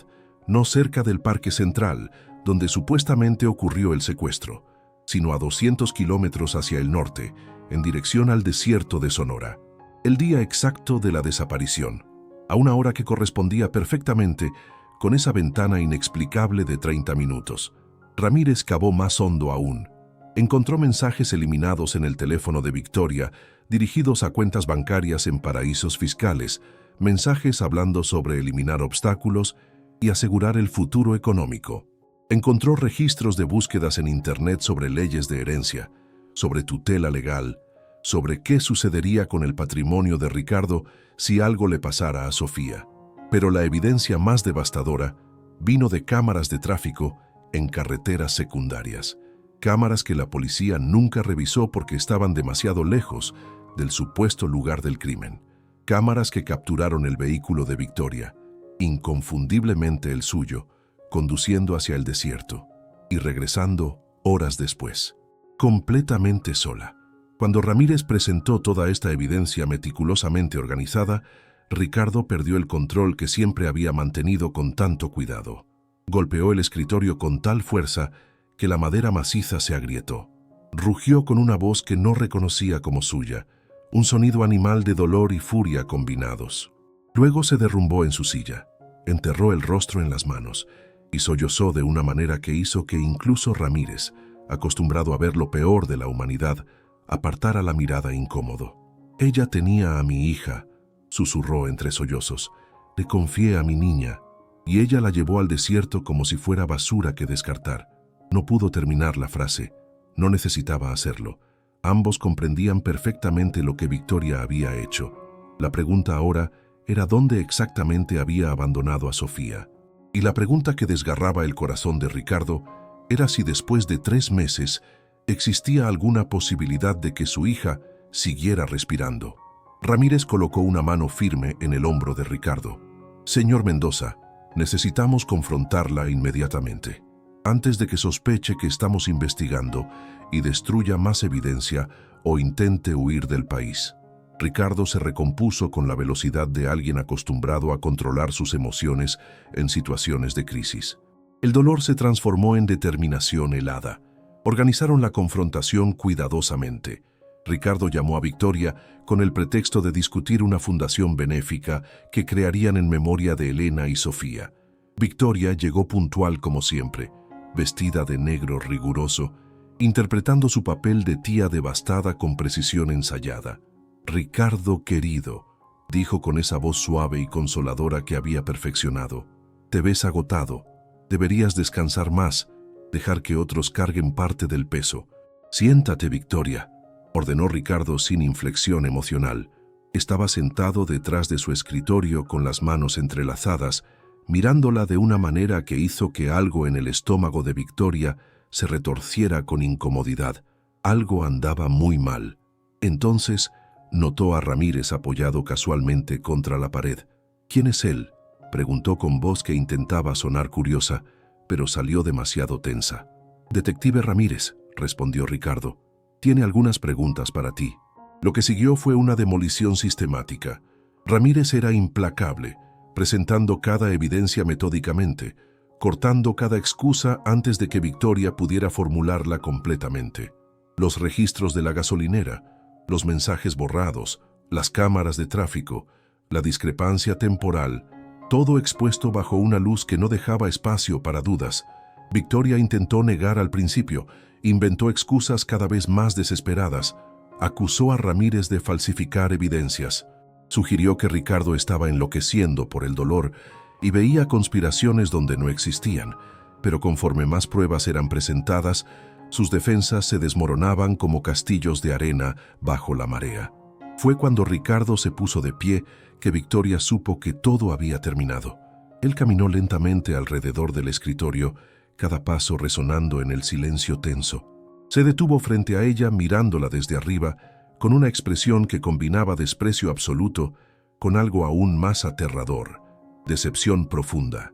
no cerca del Parque Central, donde supuestamente ocurrió el secuestro, sino a 200 kilómetros hacia el norte, en dirección al desierto de Sonora. El día exacto de la desaparición, a una hora que correspondía perfectamente con esa ventana inexplicable de 30 minutos. Ramírez cavó más hondo aún. Encontró mensajes eliminados en el teléfono de Victoria, dirigidos a cuentas bancarias en paraísos fiscales, mensajes hablando sobre eliminar obstáculos y asegurar el futuro económico. Encontró registros de búsquedas en Internet sobre leyes de herencia, sobre tutela legal, sobre qué sucedería con el patrimonio de Ricardo si algo le pasara a Sofía. Pero la evidencia más devastadora vino de cámaras de tráfico en carreteras secundarias. Cámaras que la policía nunca revisó porque estaban demasiado lejos del supuesto lugar del crimen. Cámaras que capturaron el vehículo de Victoria, inconfundiblemente el suyo, conduciendo hacia el desierto y regresando horas después, completamente sola. Cuando Ramírez presentó toda esta evidencia meticulosamente organizada, Ricardo perdió el control que siempre había mantenido con tanto cuidado. Golpeó el escritorio con tal fuerza que la madera maciza se agrietó. Rugió con una voz que no reconocía como suya, un sonido animal de dolor y furia combinados. Luego se derrumbó en su silla, enterró el rostro en las manos y sollozó de una manera que hizo que incluso Ramírez, acostumbrado a ver lo peor de la humanidad, apartara la mirada incómodo. «Ella tenía a mi hija», susurró entre sollozos. «Le confié a mi niña, y ella la llevó al desierto como si fuera basura que descartar». No pudo terminar la frase. No necesitaba hacerlo. Ambos comprendían perfectamente lo que Victoria había hecho. La pregunta ahora era dónde exactamente había abandonado a Sofía. Y la pregunta que desgarraba el corazón de Ricardo era si después de 3 meses existía alguna posibilidad de que su hija siguiera respirando. Ramírez colocó una mano firme en el hombro de Ricardo. «Señor Mendoza, necesitamos confrontarla inmediatamente, antes de que sospeche que estamos investigando y destruya más evidencia o intente huir del país». Ricardo se recompuso con la velocidad de alguien acostumbrado a controlar sus emociones en situaciones de crisis. El dolor se transformó en determinación helada. Organizaron la confrontación cuidadosamente. Ricardo llamó a Victoria con el pretexto de discutir una fundación benéfica que crearían en memoria de Elena y Sofía. Victoria llegó puntual como siempre, vestida de negro riguroso, interpretando su papel de tía devastada con precisión ensayada. «Ricardo querido», dijo con esa voz suave y consoladora que había perfeccionado, «te ves agotado. Deberías descansar más, dejar que otros carguen parte del peso». «Siéntate, Victoria», ordenó Ricardo sin inflexión emocional. Estaba sentado detrás de su escritorio con las manos entrelazadas, mirándola de una manera que hizo que algo en el estómago de Victoria se retorciera con incomodidad. Algo andaba muy mal. Entonces notó a Ramírez apoyado casualmente contra la pared. «¿Quién es él?», preguntó con voz que intentaba sonar curiosa, pero salió demasiado tensa. «Detective Ramírez», respondió Ricardo. «Tiene algunas preguntas para ti». Lo que siguió fue una demolición sistemática. Ramírez era implacable, presentando cada evidencia metódicamente, cortando cada excusa antes de que Victoria pudiera formularla completamente. Los registros de la gasolinera, los mensajes borrados, las cámaras de tráfico, la discrepancia temporal, todo expuesto bajo una luz que no dejaba espacio para dudas. Victoria intentó negar al principio, inventó excusas cada vez más desesperadas, acusó a Ramírez de falsificar evidencias, sugirió que Ricardo estaba enloqueciendo por el dolor y veía conspiraciones donde no existían, pero conforme más pruebas eran presentadas, sus defensas se desmoronaban como castillos de arena bajo la marea. Fue cuando Ricardo se puso de pie que Victoria supo que todo había terminado. Él caminó lentamente alrededor del escritorio, cada paso resonando en el silencio tenso. Se detuvo frente a ella mirándola desde arriba, con una expresión que combinaba desprecio absoluto con algo aún más aterrador, decepción profunda.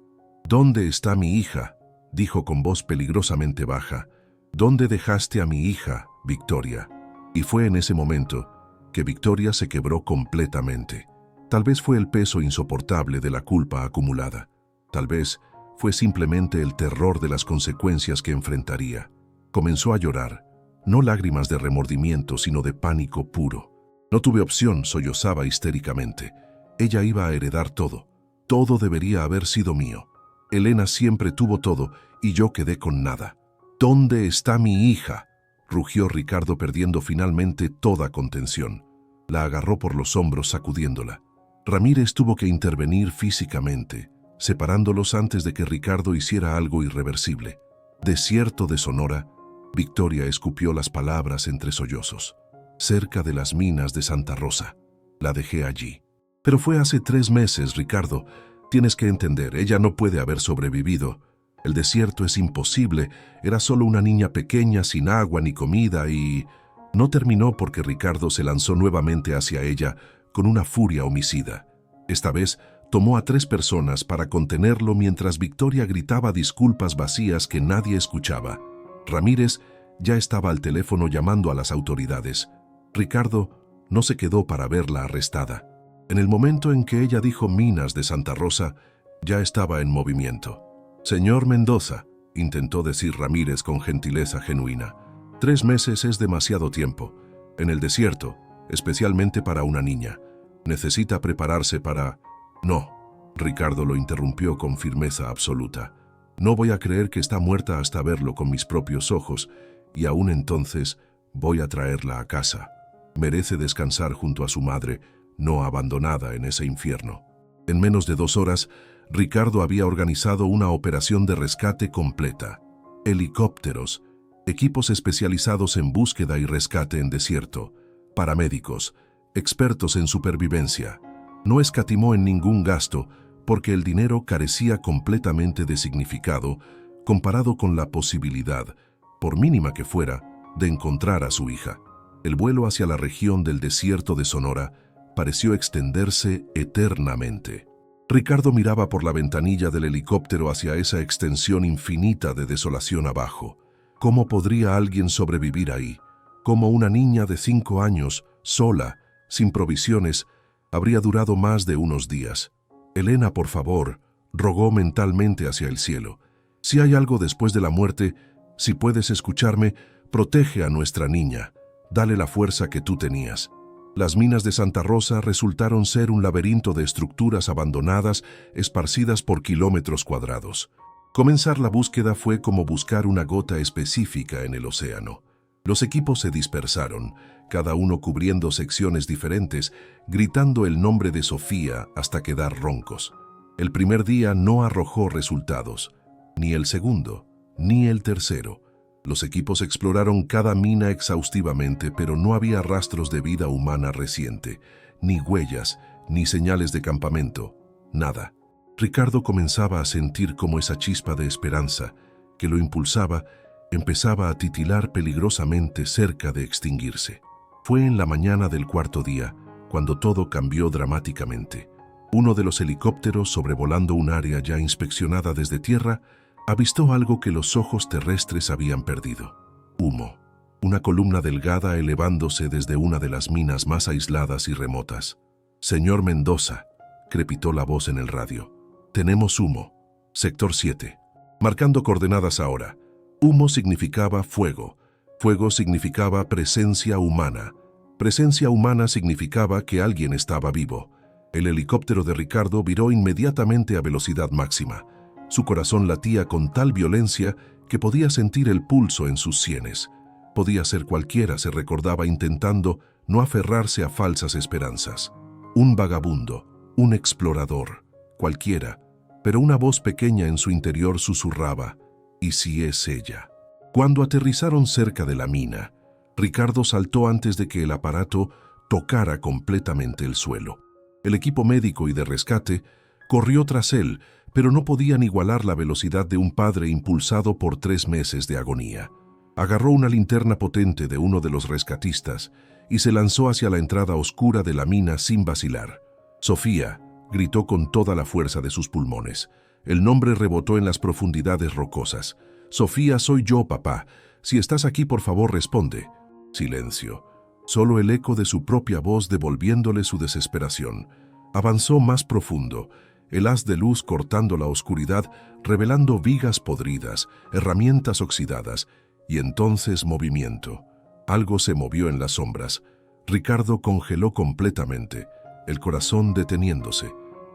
«¿Dónde está mi hija?», dijo con voz peligrosamente baja. «¿Dónde dejaste a mi hija, Victoria?». Y fue en ese momento que Victoria se quebró completamente. Tal vez fue el peso insoportable de la culpa acumulada. Tal vez fue simplemente el terror de las consecuencias que enfrentaría. Comenzó a llorar, no lágrimas de remordimiento, sino de pánico puro. «No tuve opción», sollozaba histéricamente. «Ella iba a heredar todo. Todo debería haber sido mío. Elena siempre tuvo todo y yo quedé con nada. ¿Dónde está mi hija?», rugió Ricardo, perdiendo finalmente toda contención. La agarró por los hombros sacudiéndola. Ramírez tuvo que intervenir físicamente, separándolos antes de que Ricardo hiciera algo irreversible. «Desierto de Sonora», Victoria escupió las palabras entre sollozos. «Cerca de las minas de Santa Rosa. La dejé allí». «Pero fue hace 3 meses, Ricardo. Tienes que entender, ella no puede haber sobrevivido. El desierto es imposible, era solo una niña pequeña, sin agua ni comida y...». No terminó porque Ricardo se lanzó nuevamente hacia ella con una furia homicida. Esta vez tomó a 3 personas para contenerlo mientras Victoria gritaba disculpas vacías que nadie escuchaba. Ramírez ya estaba al teléfono llamando a las autoridades. Ricardo no se quedó para verla arrestada. En el momento en que ella dijo minas de Santa Rosa, ya estaba en movimiento. «Señor Mendoza», intentó decir Ramírez con gentileza genuina, 3 meses es demasiado tiempo. En el desierto, especialmente para una niña. Necesita prepararse para... «No», Ricardo lo interrumpió con firmeza absoluta. «No voy a creer que está muerta hasta verlo con mis propios ojos, y aún entonces voy a traerla a casa. Merece descansar junto a su madre, no abandonada en ese infierno». En menos de 2 horas, Ricardo había organizado una operación de rescate completa. Helicópteros, equipos especializados en búsqueda y rescate en desierto, paramédicos, expertos en supervivencia. No escatimó en ningún gasto porque el dinero carecía completamente de significado comparado con la posibilidad, por mínima que fuera, de encontrar a su hija. El vuelo hacia la región del desierto de Sonora pareció extenderse eternamente. Ricardo miraba por la ventanilla del helicóptero hacia esa extensión infinita de desolación abajo. ¿Cómo podría alguien sobrevivir ahí? ¿Cómo una niña de 5 años, sola, sin provisiones, habría durado más de unos días? «Elena, por favor», rogó mentalmente hacia el cielo. «Si hay algo después de la muerte, si puedes escucharme, protege a nuestra niña. Dale la fuerza que tú tenías». Las minas de Santa Rosa resultaron ser un laberinto de estructuras abandonadas esparcidas por kilómetros cuadrados. Comenzar la búsqueda fue como buscar una gota específica en el océano. Los equipos se dispersaron, cada uno cubriendo secciones diferentes, gritando el nombre de Sofía hasta quedar roncos. El primer día no arrojó resultados, ni el segundo, ni el tercero. Los equipos exploraron cada mina exhaustivamente, pero no había rastros de vida humana reciente, ni huellas, ni señales de campamento, nada. Ricardo comenzaba a sentir como esa chispa de esperanza que lo impulsaba empezaba a titilar peligrosamente cerca de extinguirse. Fue en la mañana del 4.º día cuando todo cambió dramáticamente. Uno de los helicópteros, sobrevolando un área ya inspeccionada desde tierra, avistó algo que los ojos terrestres habían perdido. Humo. Una columna delgada elevándose desde una de las minas más aisladas y remotas. «Señor Mendoza», crepitó la voz en el radio. «Tenemos humo. Sector 7. Marcando coordenadas ahora». Humo significaba fuego. Fuego significaba presencia humana. Presencia humana significaba que alguien estaba vivo. El helicóptero de Ricardo viró inmediatamente a velocidad máxima. Su corazón latía con tal violencia que podía sentir el pulso en sus sienes. Podía ser cualquiera, se recordaba intentando no aferrarse a falsas esperanzas. Un vagabundo, un explorador, cualquiera, pero una voz pequeña en su interior susurraba: ¿y si es ella? Cuando aterrizaron cerca de la mina, Ricardo saltó antes de que el aparato tocara completamente el suelo. El equipo médico y de rescate corrió tras él, pero no podían igualar la velocidad de un padre impulsado por 3 meses de agonía. Agarró una linterna potente de uno de los rescatistas y se lanzó hacia la entrada oscura de la mina sin vacilar. Sofía, gritó con toda la fuerza de sus pulmones. El nombre rebotó en las profundidades rocosas. Sofía, soy yo, papá. Si estás aquí, por favor, responde. Silencio. Solo el eco de su propia voz devolviéndole su desesperación. Avanzó más profundo, el haz de luz cortando la oscuridad, revelando vigas podridas, herramientas oxidadas, y entonces movimiento. Algo se movió en las sombras. Ricardo congeló completamente, el corazón deteniéndose.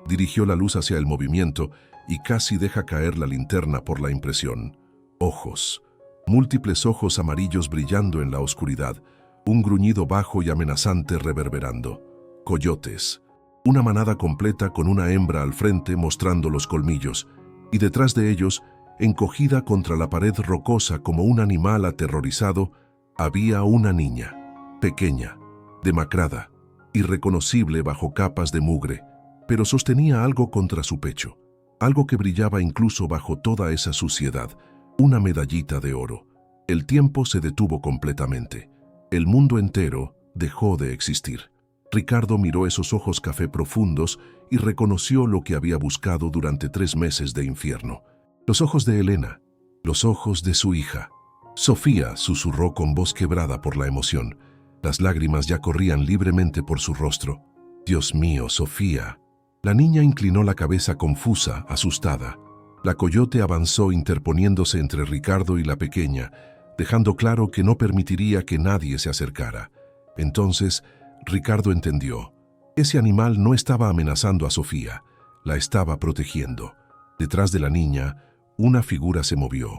Dirigió la luz hacia el movimiento y casi deja caer la linterna por la impresión. Ojos. Múltiples ojos amarillos brillando en la oscuridad, un gruñido bajo y amenazante reverberando. Coyotes. Una manada completa con una hembra al frente mostrando los colmillos, y detrás de ellos, encogida contra la pared rocosa como un animal aterrorizado, había una niña, pequeña, demacrada, irreconocible bajo capas de mugre, pero sostenía algo contra su pecho, algo que brillaba incluso bajo toda esa suciedad, una medallita de oro. El tiempo se detuvo completamente. El mundo entero dejó de existir. Ricardo miró esos ojos café profundos y reconoció lo que había buscado durante 3 meses de infierno. Los ojos de Elena, los ojos de su hija. Sofía, susurró con voz quebrada por la emoción. Las lágrimas ya corrían libremente por su rostro. Dios mío, Sofía. La niña inclinó la cabeza confusa, asustada. La coyote avanzó interponiéndose entre Ricardo y la pequeña, dejando claro que no permitiría que nadie se acercara. Entonces, Ricardo entendió. Ese animal no estaba amenazando a Sofía, la estaba protegiendo. Detrás de la niña, una figura se movió.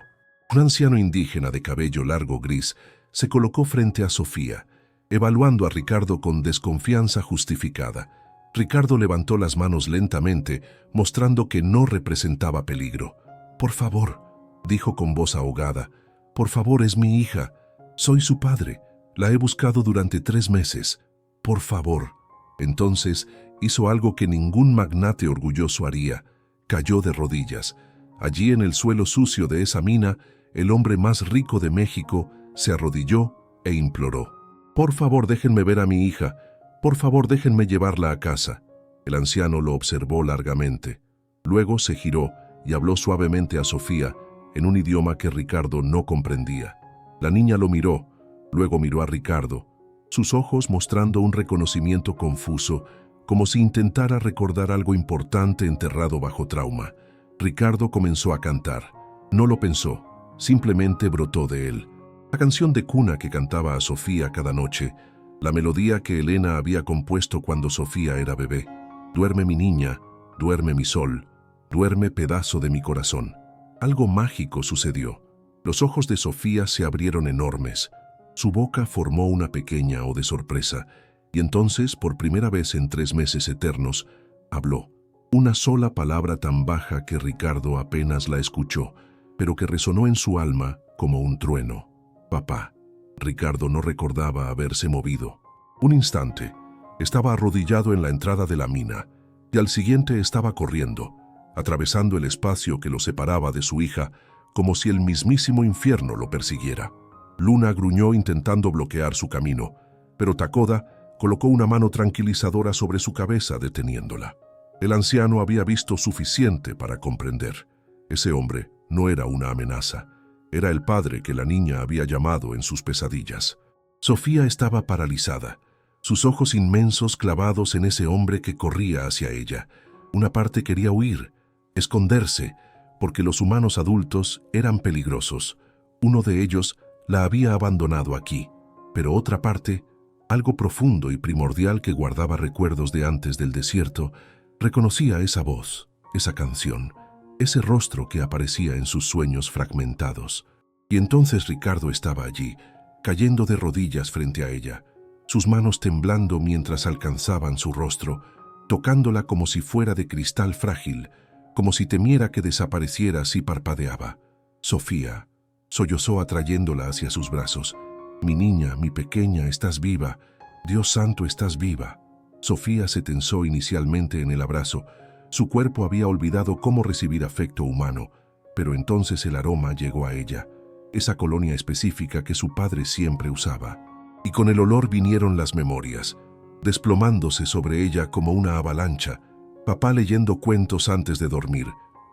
Un anciano indígena de cabello largo gris se colocó frente a Sofía, evaluando a Ricardo con desconfianza justificada. Ricardo levantó las manos lentamente, mostrando que no representaba peligro. «Por favor», dijo con voz ahogada, «por favor, es mi hija. Soy su padre. La he buscado durante 3 meses. Por favor». Entonces hizo algo que ningún magnate orgulloso haría. Cayó de rodillas. Allí en el suelo sucio de esa mina, el hombre más rico de México se arrodilló e imploró. «Por favor, déjenme ver a mi hija. Por favor, déjenme llevarla a casa». El anciano lo observó largamente. Luego se giró y habló suavemente a Sofía, en un idioma que Ricardo no comprendía. La niña lo miró, luego miró a Ricardo, sus ojos mostrando un reconocimiento confuso, como si intentara recordar algo importante enterrado bajo trauma. Ricardo comenzó a cantar. No lo pensó, simplemente brotó de él. La canción de cuna que cantaba a Sofía cada noche, la melodía que Elena había compuesto cuando Sofía era bebé. «Duerme mi niña, duerme mi sol, duerme pedazo de mi corazón». Algo mágico sucedió. Los ojos de Sofía se abrieron enormes. Su boca formó una pequeña O de sorpresa, y entonces, por primera vez en 3 meses eternos, habló. Una sola palabra tan baja que Ricardo apenas la escuchó, pero que resonó en su alma como un trueno. «Papá». Ricardo no recordaba haberse movido. Un instante, estaba arrodillado en la entrada de la mina, y al siguiente estaba corriendo, atravesando el espacio que lo separaba de su hija, como si el mismísimo infierno lo persiguiera. Luna gruñó intentando bloquear su camino, pero Takoda colocó una mano tranquilizadora sobre su cabeza, deteniéndola. El anciano había visto suficiente para comprender. Ese hombre no era una amenaza. Era el padre que la niña había llamado en sus pesadillas. Sofía estaba paralizada, sus ojos inmensos clavados en ese hombre que corría hacia ella. Una parte quería huir, esconderse, porque los humanos adultos eran peligrosos. Uno de ellos la había abandonado aquí, pero otra parte, algo profundo y primordial que guardaba recuerdos de antes del desierto, reconocía esa voz, esa canción, ese rostro que aparecía en sus sueños fragmentados. Y entonces Ricardo estaba allí, cayendo de rodillas frente a ella, sus manos temblando mientras alcanzaban su rostro, tocándola como si fuera de cristal frágil, como si temiera que desapareciera si parpadeaba. «Sofía», sollozó atrayéndola hacia sus brazos. «Mi niña, mi pequeña, estás viva. Dios santo, estás viva». Sofía se tensó inicialmente en el abrazo. Su cuerpo había olvidado cómo recibir afecto humano, pero entonces el aroma llegó a ella, esa colonia específica que su padre siempre usaba. Y con el olor vinieron las memorias, desplomándose sobre ella como una avalancha. Papá leyendo cuentos antes de dormir,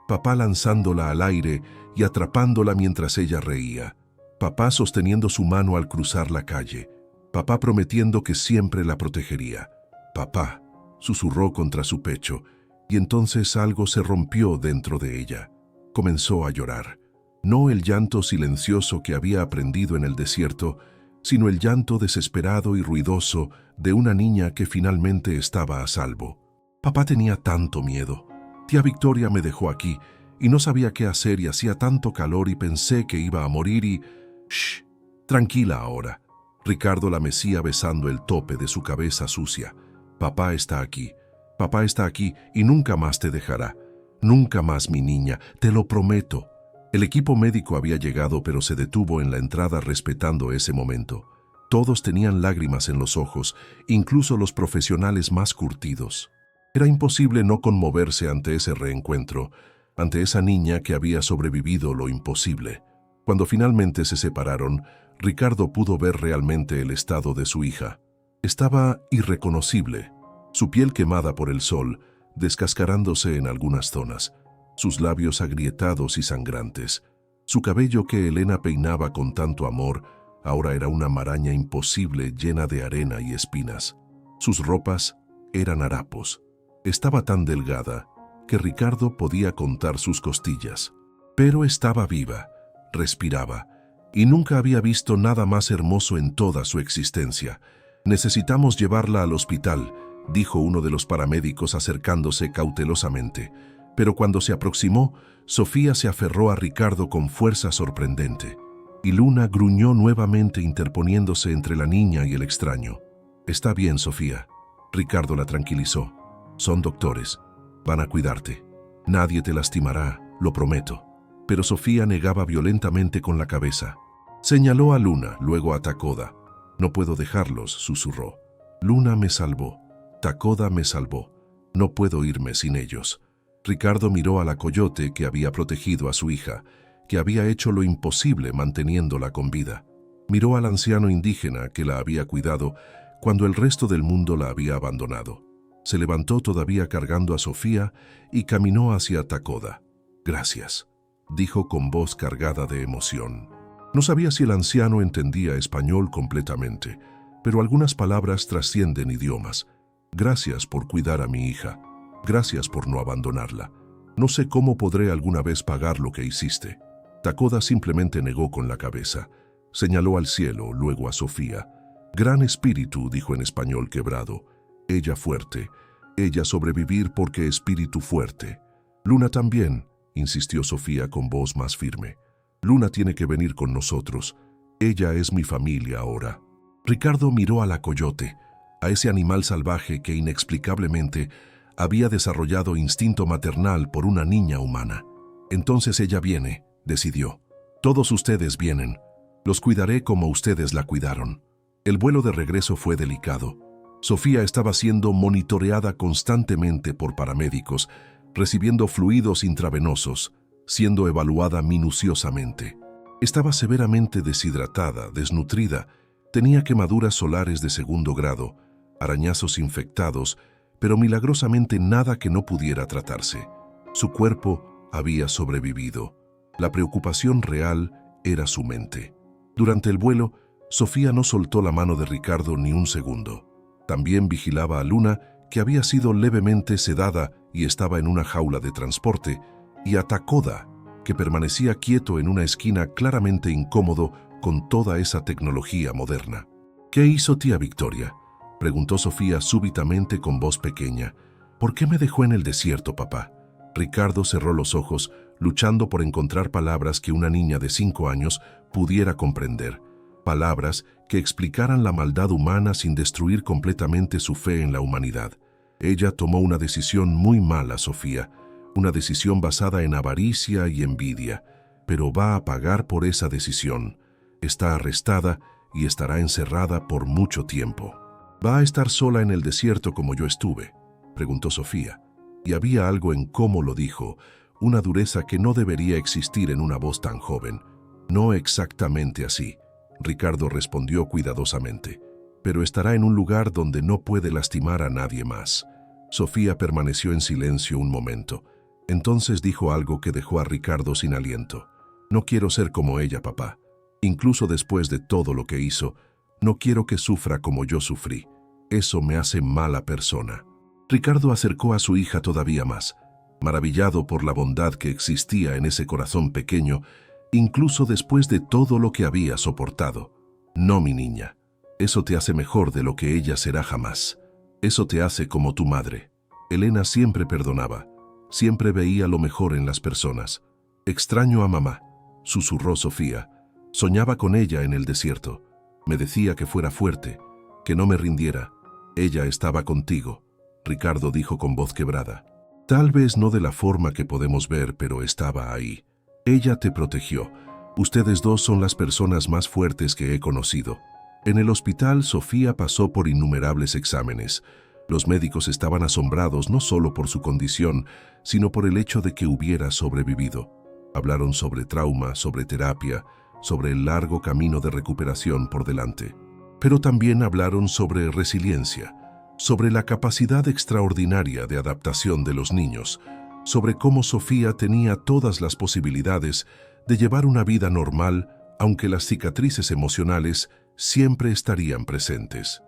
papá lanzándola al aire y atrapándola mientras ella reía, papá sosteniendo su mano al cruzar la calle, papá prometiendo que siempre la protegería. «Papá», susurró contra su pecho, y entonces algo se rompió dentro de ella. Comenzó a llorar. No el llanto silencioso que había aprendido en el desierto, sino el llanto desesperado y ruidoso de una niña que finalmente estaba a salvo. «Papá tenía tanto miedo. Tía Victoria me dejó aquí y no sabía qué hacer y hacía tanto calor y pensé que iba a morir y...» «Shh, tranquila ahora». Ricardo la mecía besando el tope de su cabeza sucia. «Papá está aquí. Papá está aquí y nunca más te dejará. Nunca más, mi niña, te lo prometo». El equipo médico había llegado, pero se detuvo en la entrada respetando ese momento. Todos tenían lágrimas en los ojos, incluso los profesionales más curtidos. Era imposible no conmoverse ante ese reencuentro, ante esa niña que había sobrevivido lo imposible. Cuando finalmente se separaron, Ricardo pudo ver realmente el estado de su hija. Estaba irreconocible, su piel quemada por el sol, descascarándose en algunas zonas, sus labios agrietados y sangrantes. Su cabello que Elena peinaba con tanto amor, ahora era una maraña imposible llena de arena y espinas. Sus ropas eran harapos. Estaba tan delgada que Ricardo podía contar sus costillas. Pero estaba viva, respiraba, y nunca había visto nada más hermoso en toda su existencia. «Necesitamos llevarla al hospital», dijo uno de los paramédicos acercándose cautelosamente. Pero cuando se aproximó, Sofía se aferró a Ricardo con fuerza sorprendente. Y Luna gruñó nuevamente interponiéndose entre la niña y el extraño. «Está bien, Sofía». Ricardo la tranquilizó. «Son doctores. Van a cuidarte. Nadie te lastimará, lo prometo». Pero Sofía negaba violentamente con la cabeza. Señaló a Luna, luego a Takoda. «No puedo dejarlos», susurró. «Luna me salvó. Takoda me salvó. No puedo irme sin ellos». Ricardo miró a la coyote que había protegido a su hija, que había hecho lo imposible manteniéndola con vida. Miró al anciano indígena que la había cuidado cuando el resto del mundo la había abandonado. Se levantó todavía cargando a Sofía y caminó hacia Takoda. «Gracias», dijo con voz cargada de emoción. No sabía si el anciano entendía español completamente, pero algunas palabras trascienden idiomas. «Gracias por cuidar a mi hija. Gracias por no abandonarla. No sé cómo podré alguna vez pagar lo que hiciste». Takoda simplemente negó con la cabeza. Señaló al cielo, luego a Sofía. «Gran espíritu», dijo en español quebrado. «Ella fuerte. Ella sobrevivir porque espíritu fuerte». «Luna también», insistió Sofía con voz más firme. «Luna tiene que venir con nosotros. Ella es mi familia ahora». Ricardo miró a la coyote, a ese animal salvaje que inexplicablemente había desarrollado instinto maternal por una niña humana. «Entonces ella viene», decidió. «Todos ustedes vienen. Los cuidaré como ustedes la cuidaron». El vuelo de regreso fue delicado. Sofía estaba siendo monitoreada constantemente por paramédicos, recibiendo fluidos intravenosos, siendo evaluada minuciosamente. Estaba severamente deshidratada, desnutrida, tenía quemaduras solares de segundo grado, arañazos infectados, pero milagrosamente nada que no pudiera tratarse. Su cuerpo había sobrevivido. La preocupación real era su mente. Durante el vuelo, Sofía no soltó la mano de Ricardo ni un segundo. También vigilaba a Luna, que había sido levemente sedada y estaba en una jaula de transporte, y a Takoda, que permanecía quieto en una esquina claramente incómodo con toda esa tecnología moderna. ¿Qué hizo tía Victoria?, preguntó Sofía súbitamente con voz pequeña. ¿Por qué me dejó en el desierto, papá? Ricardo cerró los ojos, luchando por encontrar palabras que una niña de 5 años pudiera comprender. Palabras que explicaran la maldad humana sin destruir completamente su fe en la humanidad. Ella tomó una decisión muy mala, Sofía, una decisión basada en avaricia y envidia, pero va a pagar por esa decisión. Está arrestada y estará encerrada por mucho tiempo. ¿Va a estar sola en el desierto como yo estuve?, preguntó Sofía, y había algo en cómo lo dijo, una dureza que no debería existir en una voz tan joven. No exactamente así, Ricardo respondió cuidadosamente, pero estará en un lugar donde no puede lastimar a nadie más. Sofía permaneció en silencio un momento. Entonces dijo algo que dejó a Ricardo sin aliento. No quiero ser como ella, papá. Incluso después de todo lo que hizo, no quiero que sufra como yo sufrí. Eso me hace mala persona. Ricardo acercó a su hija todavía más, maravillado por la bondad que existía en ese corazón pequeño, incluso después de todo lo que había soportado. No, mi niña, eso te hace mejor de lo que ella será jamás. Eso te hace como tu madre. Elena siempre perdonaba, siempre veía lo mejor en las personas. Extraño a mamá, susurró Sofía. Soñaba con ella en el desierto. Me decía que fuera fuerte, que no me rindiera. Ella estaba contigo, Ricardo dijo con voz quebrada. Tal vez no de la forma que podemos ver, pero estaba ahí. Ella te protegió. Ustedes dos son las personas más fuertes que he conocido. En el hospital, Sofía pasó por innumerables exámenes. Los médicos estaban asombrados no solo por su condición, sino por el hecho de que hubiera sobrevivido. Hablaron sobre trauma, sobre terapia, sobre el largo camino de recuperación por delante. Pero también hablaron sobre resiliencia, sobre la capacidad extraordinaria de adaptación de los niños, sobre cómo Sofía tenía todas las posibilidades de llevar una vida normal, aunque las cicatrices emocionales siempre estarían presentes.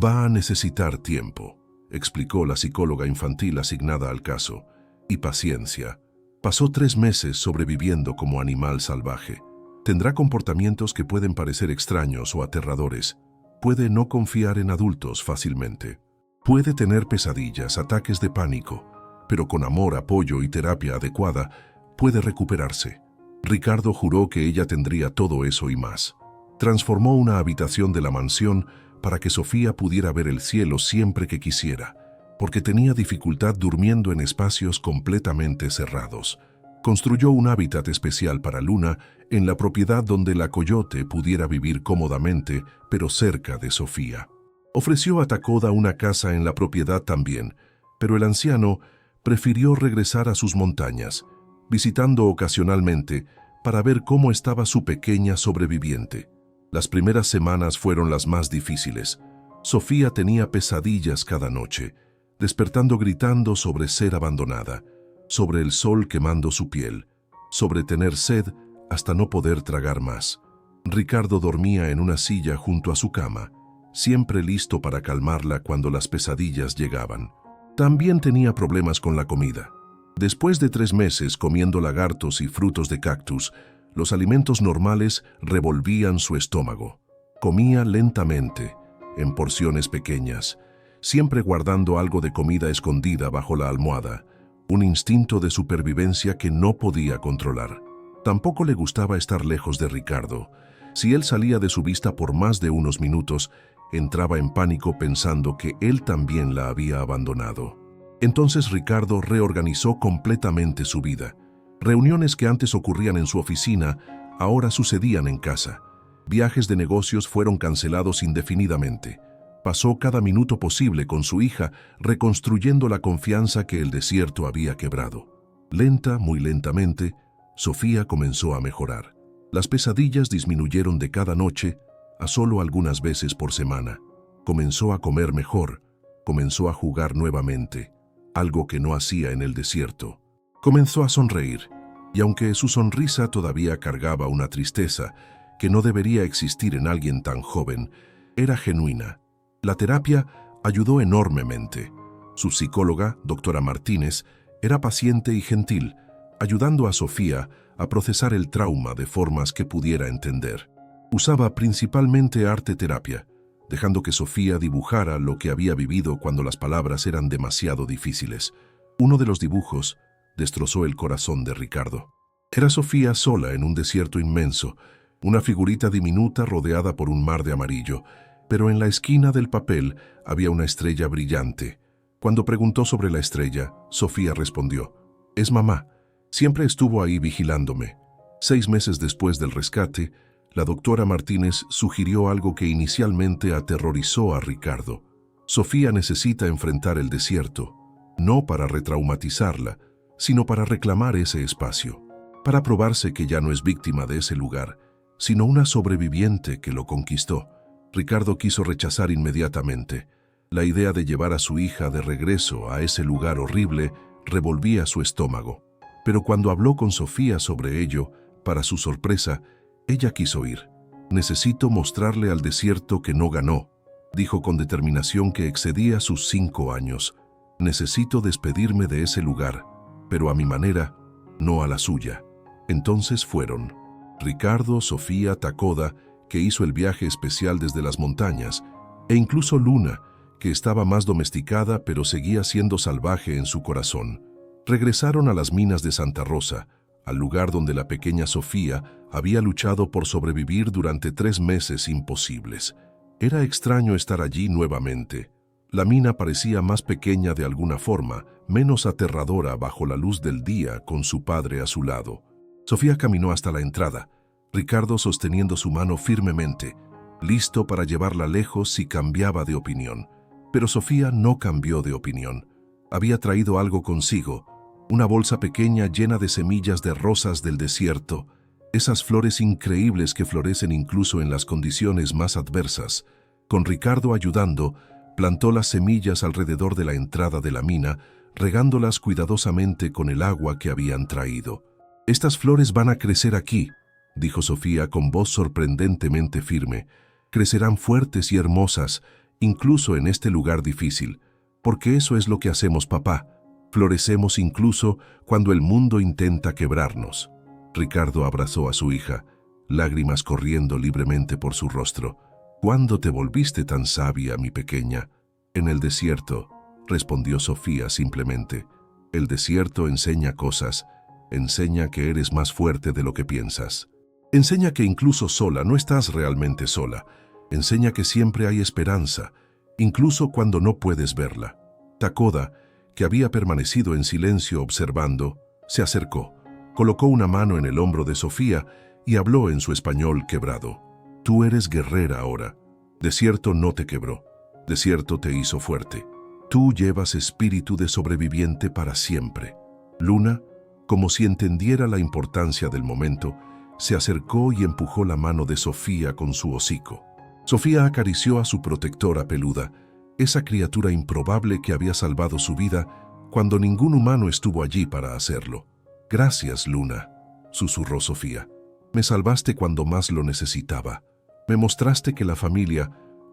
Va a necesitar tiempo, explicó la psicóloga infantil asignada al caso, y paciencia. Pasó 3 meses sobreviviendo como animal salvaje. Tendrá comportamientos que pueden parecer extraños o aterradores. Puede no confiar en adultos fácilmente. Puede tener pesadillas, ataques de pánico, pero con amor, apoyo y terapia adecuada, puede recuperarse. Ricardo juró que ella tendría todo eso y más. Transformó una habitación de la mansión para que Sofía pudiera ver el cielo siempre que quisiera, porque tenía dificultad durmiendo en espacios completamente cerrados. Construyó un hábitat especial para Luna en la propiedad donde la coyote pudiera vivir cómodamente, pero cerca de Sofía. Ofreció a Takoda una casa en la propiedad también, pero el anciano prefirió regresar a sus montañas, visitando ocasionalmente para ver cómo estaba su pequeña sobreviviente. Las primeras semanas fueron las más difíciles. Sofía tenía pesadillas cada noche, despertando gritando sobre ser abandonada, sobre el sol quemando su piel, sobre tener sed hasta no poder tragar más. Ricardo dormía en una silla junto a su cama, siempre listo para calmarla cuando las pesadillas llegaban. También tenía problemas con la comida. Después de 3 meses comiendo lagartos y frutos de cactus, los alimentos normales revolvían su estómago. Comía lentamente, en porciones pequeñas, siempre guardando algo de comida escondida bajo la almohada, un instinto de supervivencia que no podía controlar. Tampoco le gustaba estar lejos de Ricardo. Si él salía de su vista por más de unos minutos, entraba en pánico pensando que él también la había abandonado. Entonces Ricardo reorganizó completamente su vida. Reuniones que antes ocurrían en su oficina, ahora sucedían en casa. Viajes de negocios fueron cancelados indefinidamente. Pasó cada minuto posible con su hija, reconstruyendo la confianza que el desierto había quebrado. Lenta, muy lentamente, Sofía comenzó a mejorar. Las pesadillas disminuyeron de cada noche a solo algunas veces por semana. Comenzó a comer mejor, comenzó a jugar nuevamente, algo que no hacía en el desierto. Comenzó a sonreír, y aunque su sonrisa todavía cargaba una tristeza que no debería existir en alguien tan joven, era genuina. La terapia ayudó enormemente. Su psicóloga, doctora Martínez, era paciente y gentil, ayudando a Sofía a procesar el trauma de formas que pudiera entender. Usaba principalmente arte terapia, dejando que Sofía dibujara lo que había vivido cuando las palabras eran demasiado difíciles. Uno de los dibujos destrozó el corazón de Ricardo. Era Sofía sola en un desierto inmenso, una figurita diminuta rodeada por un mar de amarillo, pero en la esquina del papel había una estrella brillante. Cuando preguntó sobre la estrella, Sofía respondió: «Es mamá. Siempre estuvo ahí vigilándome». 6 meses después del rescate, la doctora Martínez sugirió algo que inicialmente aterrorizó a Ricardo. Sofía necesita enfrentar el desierto, no para retraumatizarla, sino para reclamar ese espacio, para probarse que ya no es víctima de ese lugar, sino una sobreviviente que lo conquistó. Ricardo quiso rechazar inmediatamente. La idea de llevar a su hija de regreso a ese lugar horrible revolvía su estómago. Pero cuando habló con Sofía sobre ello, para su sorpresa, ella quiso ir. «Necesito mostrarle al desierto que no ganó», dijo con determinación que excedía sus 5 años. «Necesito despedirme de ese lugar, pero a mi manera, no a la suya». Entonces fueron Ricardo, Sofía, Takoda, que hizo el viaje especial desde las montañas, e incluso Luna, que estaba más domesticada pero seguía siendo salvaje en su corazón. Regresaron a las minas de Santa Rosa, al lugar donde la pequeña Sofía había luchado por sobrevivir durante 3 meses imposibles. Era extraño estar allí nuevamente. La mina parecía más pequeña de alguna forma, menos aterradora bajo la luz del día con su padre a su lado. Sofía caminó hasta la entrada, Ricardo sosteniendo su mano firmemente, listo para llevarla lejos si cambiaba de opinión. Pero Sofía no cambió de opinión. Había traído algo consigo, una bolsa pequeña llena de semillas de rosas del desierto, esas flores increíbles que florecen incluso en las condiciones más adversas. Con Ricardo ayudando, plantó las semillas alrededor de la entrada de la mina, regándolas cuidadosamente con el agua que habían traído. «Estas flores van a crecer aquí», dijo Sofía con voz sorprendentemente firme. «Crecerán fuertes y hermosas, incluso en este lugar difícil, porque eso es lo que hacemos, papá. Florecemos incluso cuando el mundo intenta quebrarnos». Ricardo abrazó a su hija, lágrimas corriendo libremente por su rostro. «¿Cuándo te volviste tan sabia, mi pequeña?» «En el desierto», respondió Sofía simplemente. «El desierto enseña cosas, enseña que eres más fuerte de lo que piensas. Enseña que incluso sola no estás realmente sola. Enseña que siempre hay esperanza, incluso cuando no puedes verla». Takoda, que había permanecido en silencio observando, se acercó, colocó una mano en el hombro de Sofía y habló en su español quebrado. «Tú eres guerrera ahora. Desierto no te quebró. Desierto te hizo fuerte. Tú llevas espíritu de sobreviviente para siempre». Luna, como si entendiera la importancia del momento, se acercó y empujó la mano de Sofía con su hocico. Sofía acarició a su protectora peluda, esa criatura improbable que había salvado su vida cuando ningún humano estuvo allí para hacerlo. «Gracias, Luna», susurró Sofía. «Me salvaste cuando más lo necesitaba. Me mostraste que la familia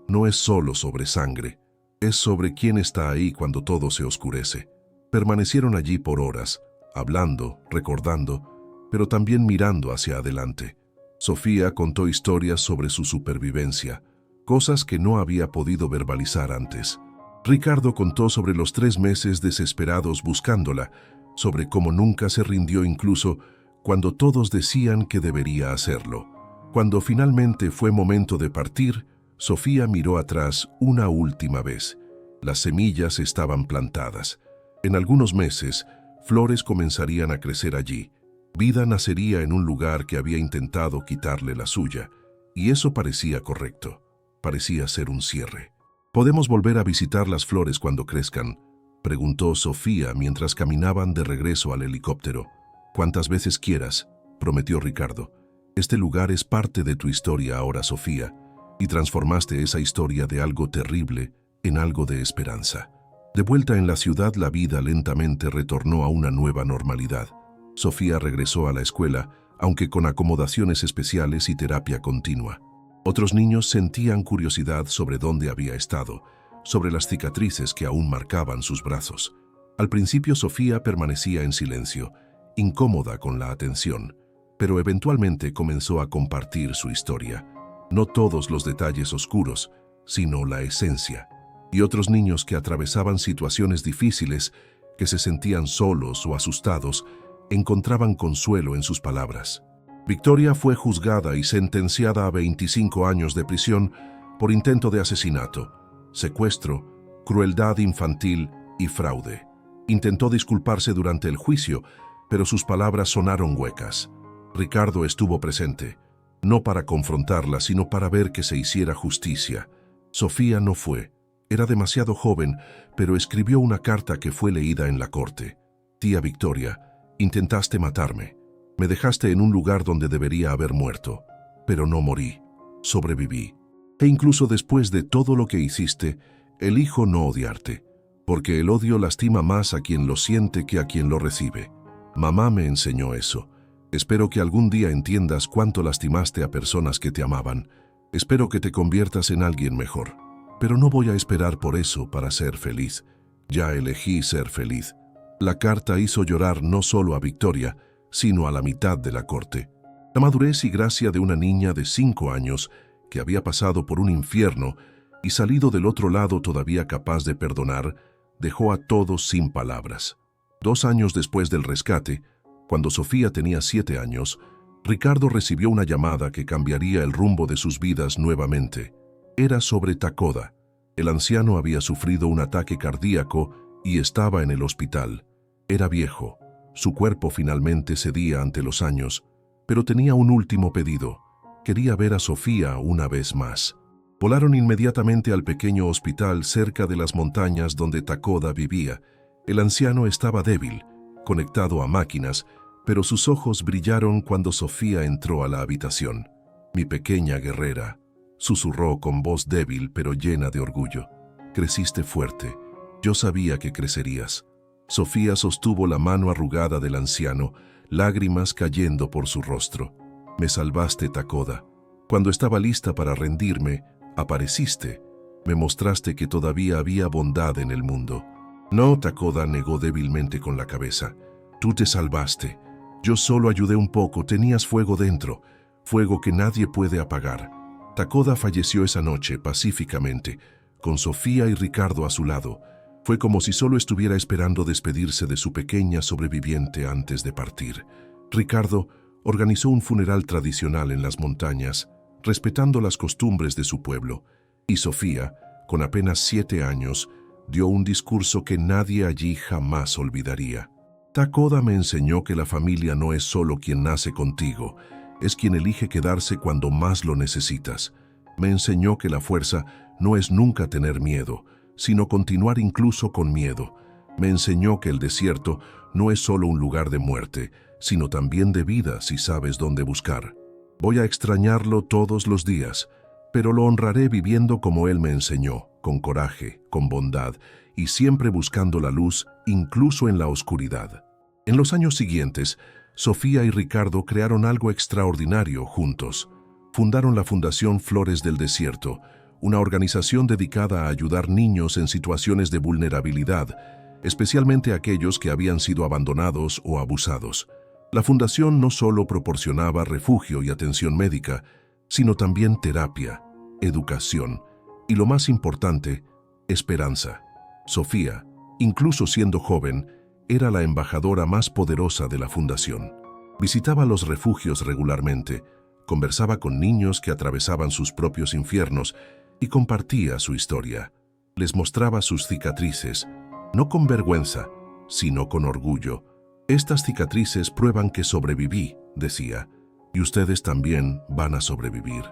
no es solo sobre sangre, es sobre quién está ahí cuando todo se oscurece». Permanecieron allí por horas, hablando, recordando, pero también mirando hacia adelante. Sofía contó historias sobre su supervivencia, cosas que no había podido verbalizar antes. Ricardo contó sobre los 3 meses desesperados buscándola, sobre cómo nunca se rindió incluso cuando todos decían que debería hacerlo. Cuando finalmente fue momento de partir, Sofía miró atrás una última vez. Las semillas estaban plantadas. En algunos meses, flores comenzarían a crecer allí. Vida nacería en un lugar que había intentado quitarle la suya, y eso parecía correcto. Parecía ser un cierre. «¿Podemos volver a visitar las flores cuando crezcan?», preguntó Sofía mientras caminaban de regreso al helicóptero. «Cuantas veces quieras», prometió Ricardo. «Este lugar es parte de tu historia ahora, Sofía, y transformaste esa historia de algo terrible en algo de esperanza». De vuelta en la ciudad, la vida lentamente retornó a una nueva normalidad. Sofía regresó a la escuela, aunque con acomodaciones especiales y terapia continua. Otros niños sentían curiosidad sobre dónde había estado, sobre las cicatrices que aún marcaban sus brazos. Al principio Sofía permanecía en silencio, incómoda con la atención, pero eventualmente comenzó a compartir su historia. no todos los detalles oscuros, sino la esencia. Y otros niños que atravesaban situaciones difíciles, que se sentían solos o asustados, encontraban consuelo en sus palabras. Victoria fue juzgada y sentenciada a 25 años de prisión por intento de asesinato, secuestro, crueldad infantil y fraude. Intentó disculparse durante el juicio, pero sus palabras sonaron huecas. Ricardo estuvo presente, no para confrontarla, sino para ver que se hiciera justicia. Sofía no fue. Era demasiado joven, pero escribió una carta que fue leída en la corte. Tía Victoria, intentaste matarme. Me dejaste en un lugar donde debería haber muerto, pero no morí. Sobreviví. E incluso después de todo lo que hiciste, elijo no odiarte, porque el odio lastima más a quien lo siente que a quien lo recibe. Mamá me enseñó eso. Espero que algún día entiendas cuánto lastimaste a personas que te amaban. Espero que te conviertas en alguien mejor. Pero no voy a esperar por eso para ser feliz. Ya elegí ser feliz. La carta hizo llorar no solo a Victoria, sino a la mitad de la corte. La madurez y gracia de una niña de 5 años que había pasado por un infierno y salido del otro lado todavía capaz de perdonar, dejó a todos sin palabras. 2 años después del rescate, cuando Sofía tenía 7 años, Ricardo recibió una llamada que cambiaría el rumbo de sus vidas nuevamente. Era sobre Takoda. El anciano había sufrido un ataque cardíaco y estaba en el hospital. Era viejo. Su cuerpo finalmente cedía ante los años, pero tenía un último pedido. Quería ver a Sofía una vez más. Volaron inmediatamente al pequeño hospital cerca de las montañas donde Takoda vivía. El anciano estaba débil, conectado a máquinas, pero sus ojos brillaron cuando Sofía entró a la habitación. «Mi pequeña guerrera», susurró con voz débil pero llena de orgullo. «Creciste fuerte. Yo sabía que crecerías». Sofía sostuvo la mano arrugada del anciano, lágrimas cayendo por su rostro. «Me salvaste, Takoda. Cuando estaba lista para rendirme, apareciste. Me mostraste que todavía había bondad en el mundo». «No», Takoda negó débilmente con la cabeza. «Tú te salvaste. Yo solo ayudé un poco, tenías fuego dentro, fuego que nadie puede apagar». Takoda falleció esa noche pacíficamente, con Sofía y Ricardo a su lado. Fue como si solo estuviera esperando despedirse de su pequeña sobreviviente antes de partir. Ricardo organizó un funeral tradicional en las montañas, respetando las costumbres de su pueblo, y Sofía, con apenas 7 años, dio un discurso que nadie allí jamás olvidaría. «Takoda me enseñó que la familia no es solo quien nace contigo, es quien elige quedarse cuando más lo necesitas. Me enseñó que la fuerza no es nunca tener miedo, sino continuar incluso con miedo. Me enseñó que el desierto no es solo un lugar de muerte, sino también de vida si sabes dónde buscar. Voy a extrañarlo todos los días, pero lo honraré viviendo como él me enseñó, con coraje, con bondad y siempre buscando la luz, incluso en la oscuridad». En los años siguientes, Sofía y Ricardo crearon algo extraordinario juntos. Fundaron la Fundación Flores del Desierto, una organización dedicada a ayudar niños en situaciones de vulnerabilidad, especialmente aquellos que habían sido abandonados o abusados. La fundación no solo proporcionaba refugio y atención médica, sino también terapia, educación y, lo más importante, esperanza. Sofía, incluso siendo joven, era la embajadora más poderosa de la fundación. Visitaba los refugios regularmente, conversaba con niños que atravesaban sus propios infiernos y compartía su historia. Les mostraba sus cicatrices, no con vergüenza, sino con orgullo. «Estas cicatrices prueban que sobreviví», decía, «y ustedes también van a sobrevivir.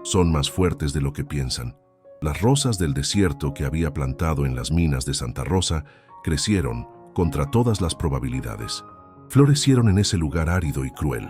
Son más fuertes de lo que piensan». Las rosas del desierto que había plantado en las minas de Santa Rosa crecieron contra todas las probabilidades. Florecieron en ese lugar árido y cruel,